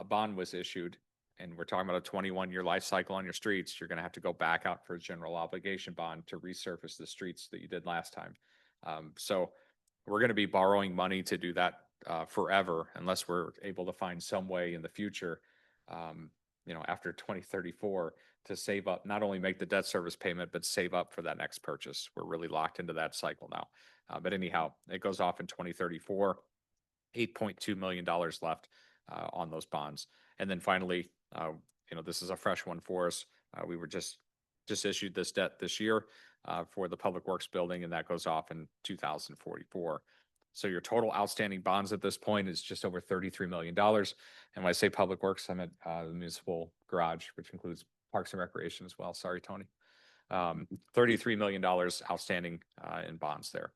bond was issued. And we're talking about a 21-year life cycle on your streets. You're going to have to go back out for a general obligation bond to resurface the streets that you did last time. So we're going to be borrowing money to do that forever unless we're able to find some way in the future, after 2034 to save up, not only make the debt service payment, but save up for that next purchase. We're really locked into that cycle now. But anyhow, it goes off in 2034, $8.2 million left on those bonds. And then finally, this is a fresh one for us. We were just issued this debt this year for the Public Works building, and that goes off in 2044. So your total outstanding bonds at this point is just over $33 million. And when I say Public Works, I meant the municipal garage, which includes Parks and Recreation as well. Sorry, Tony. $33 million outstanding in bonds there.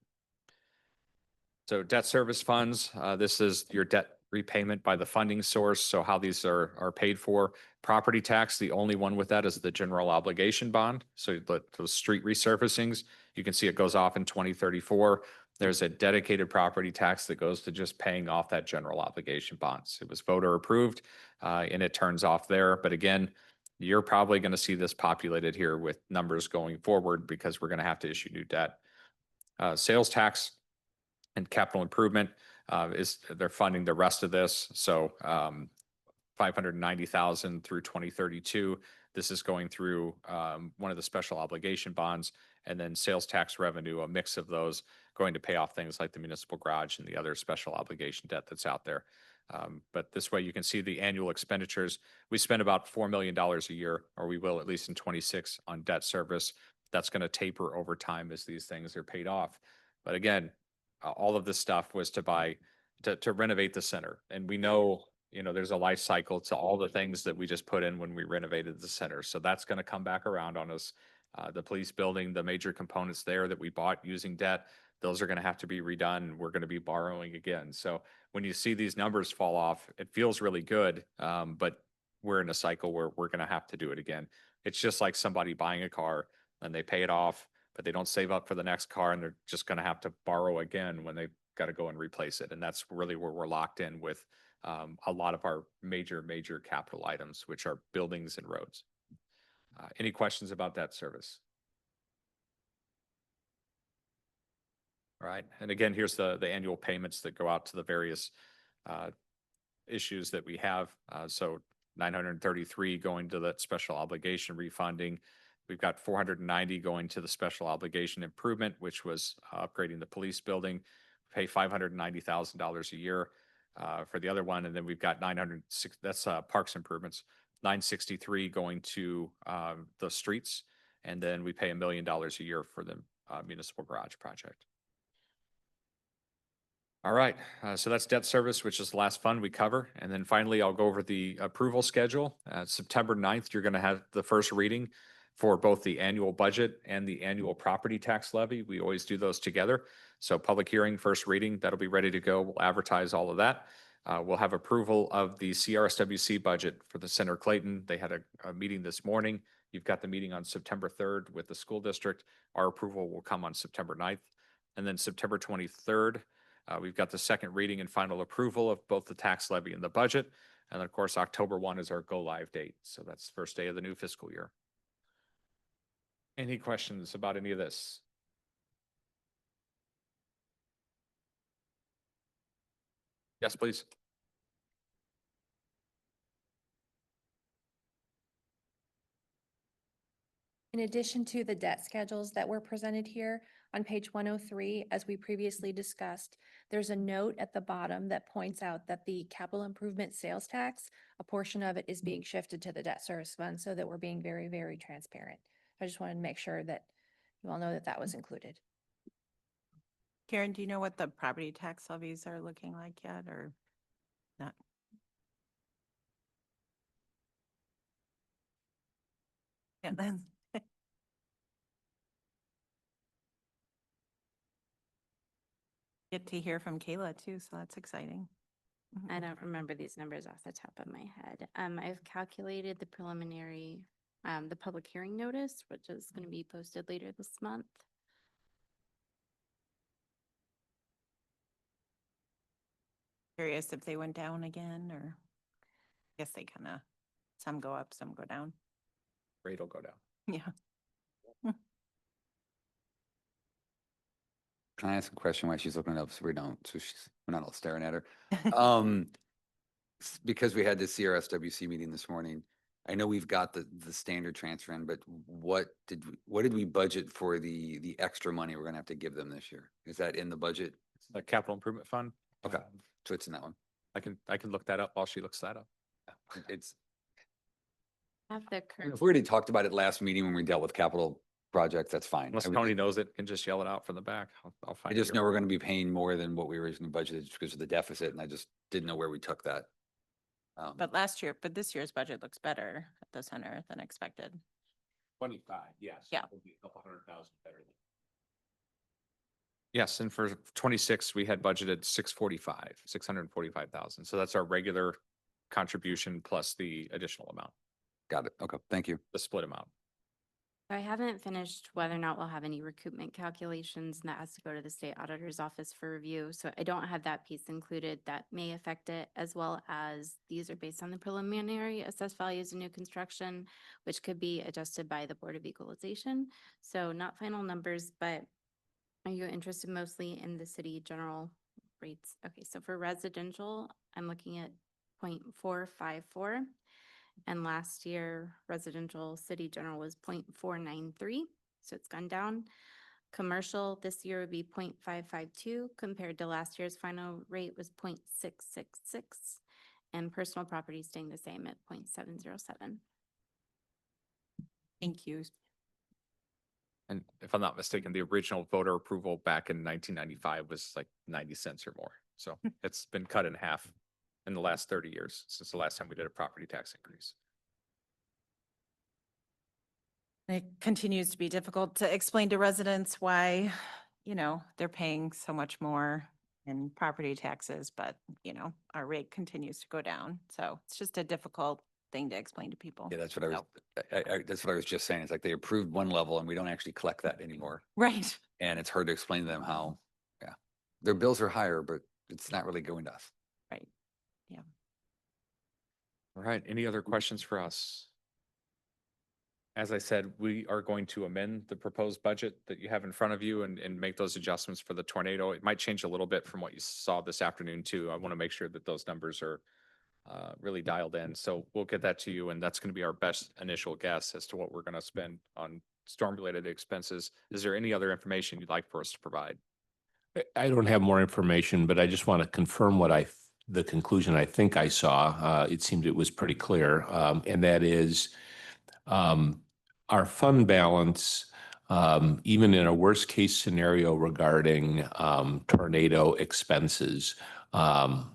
So debt service funds, this is your debt repayment by the funding source. So how these are paid for. Property tax, the only one with that is the general obligation bond. So those street resurfacings, you can see it goes off in 2034. There's a dedicated property tax that goes to just paying off that general obligation bonds. It was voter approved and it turns off there. But again, you're probably going to see this populated here with numbers going forward because we're going to have to issue new debt. Sales tax and capital improvement they're funding the rest of this. So 590,000 through 2032. This is going through one of the special obligation bonds, and then sales tax revenue, a mix of those going to pay off things like the municipal garage and the other special obligation debt that's out there. But this way you can see the annual expenditures. We spend about $4 million a year, or we will at least in 26 on debt service. That's going to taper over time as these things are paid off. But again, all of this stuff was to renovate the center. And we know, there's a life cycle to all the things that we just put in when we renovated the center. So that's going to come back around on us. The police building, the major components there that we bought using debt, those are going to have to be redone. We're going to be borrowing again. So when you see these numbers fall off, it feels really good. But we're in a cycle where we're going to have to do it again. It's just like somebody buying a car and they pay it off, but they don't save up for the next car and they're just going to have to borrow again when they've got to go and replace it. And that's really where we're locked in with a lot of our major capital items, which are buildings and roads. Any questions about that service? All right. And again, here's the annual payments that go out to the various issues that we have. So 933 going to that special obligation refunding. We've got 490 going to the special obligation improvement, which was upgrading the police building. Pay $590,000 a year for the other one. And then we've got 906, that's parks improvements, 963 going to the streets. And then we pay $1 million a year for the municipal garage project. All right, so that's debt service, which is the last fund we cover. And then finally, I'll go over the approval schedule. September 9th, you're going to have the first reading for both the annual budget and the annual property tax levy. We always do those together. So public hearing, first reading, that'll be ready to go. We'll advertise all of that. We'll have approval of the CRSWC budget for the Center Clayton. They had a meeting this morning. You've got the meeting on September 3rd with the school district. Our approval will come on September 9th. And then September 23rd, we've got the second reading and final approval of both the tax levy and the budget. And of course, October 1 is our go live date. So that's the first day of the new fiscal year. Any questions about any of this? Yes, please. In addition to the debt schedules that were presented here on page 103, as we previously discussed, there's a note at the bottom that points out that the capital improvement sales tax, a portion of it is being shifted to the debt service fund so that we're being very, very transparent. I just wanted to make sure that you all know that that was included. Karen, do you know what the property tax levies are looking like yet or not? Yeah, then. Get to hear from Kayla too, so that's exciting. I don't remember these numbers off the top of my head. I've calculated the preliminary, the public hearing notice, which is going to be posted later this month. Curious if they went down again, or I guess they kind of, some go up, some go down. Rate will go down. Yeah. Can I ask a question while she's looking it up so we're not all staring at her? Because we had the CRSWC meeting this morning, I know we've got the standard transfer in, but what did we budget for the extra money we're gonna have to give them this year? Is that in the budget? The capital improvement fund. Okay. um, So it's in that one. I can look that up while she looks that up. It's, Have the current, if we already talked about it last meeting when we dealt with capital projects, that's fine. Unless I would Tony just- knows it, can just yell it out from the back. I'll I find. it just here. know we're gonna be paying more than what we originally budgeted just because of the deficit, and I just didn't know where we took that. But this year's budget looks better at the center than expected. 25, yes. Yeah. It'll be a couple $100,000 better than. Yes, and for 26, we had budgeted 645,000. So that's our regular contribution plus the additional amount, Got it. Okay, thank you. the split amount. I haven't finished whether or not we'll have any recoupment calculations, and that has to go to the state auditor's office for review. So I don't have that piece included. That may affect it, as well as these are based on the preliminary assessed values of new construction, which could be adjusted by the Board of Equalization. So not final numbers, but are you interested mostly in the city general rates? Okay, so for residential, I'm looking at 0.454. And last year, residential city general was 0.493, so it's gone down. Commercial this year would be 0.552 compared to last year's final rate was 0.666. And personal property staying the same at 0.707. Thank you. And if I'm not mistaken, the original voter approval back in 1995 was like 90 cents or more. So it's been cut in half in the last 30 years since the last time we did a property tax increase. It continues to be difficult to explain to residents why, they're paying so much more in property taxes, but, our rate continues to go down. So it's just a difficult thing to explain to people. Yeah, that's what I was, So- that's what I was just saying. It's like they approved one level and we don't actually collect that anymore. Right. And it's hard to explain to them how, their bills are higher, but it's not really going to us. Right. All right, any other questions for us? As I said, we are going to amend the proposed budget that you have in front of you and make those adjustments for the tornado. It might change a little bit from what you saw this afternoon too. I want to make sure that those numbers are really dialed in. So we'll get that to you, and that's going to be our best initial guess as to what we're going to spend on storm-related expenses. Is there any other information you'd like for us to provide? I don't have more information, but I just want to confirm the conclusion I think I saw. It seemed it was pretty clear. And that is our fund balance, even in a worst case scenario regarding tornado expenses,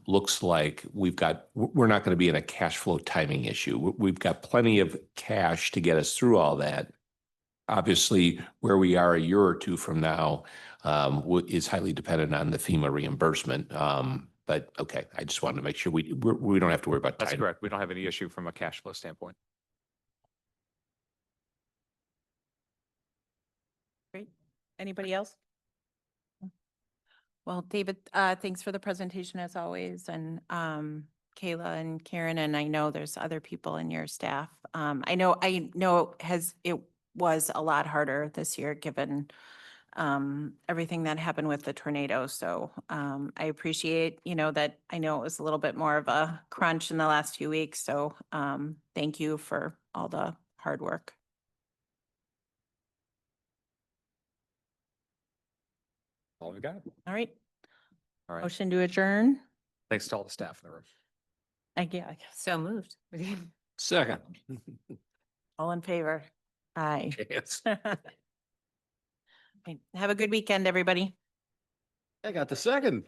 looks like we're not going to be in a cash flow timing issue. We've got plenty of cash to get us through all that. Obviously, where we are a year or two from now is highly dependent on the FEMA reimbursement. But okay, I just wanted to make sure we don't have to worry about That's timing. correct. We don't have any issue from a cash flow standpoint. Great. Anybody else? Well, David, thanks for the presentation as always, and Kayla and Karen, and I know there's other people in your staff. I know it was a lot harder this year given everything that happened with the tornado. So I appreciate, that I know it was a little bit more of a crunch in the last few weeks. So thank you for all the hard work. All we got. All right. All right. Motion to adjourn. Thanks to all the staff in the room. I guess. so moved. Second. All in favor? Aye. Yes. Okay, have a good weekend, everybody. I got the second.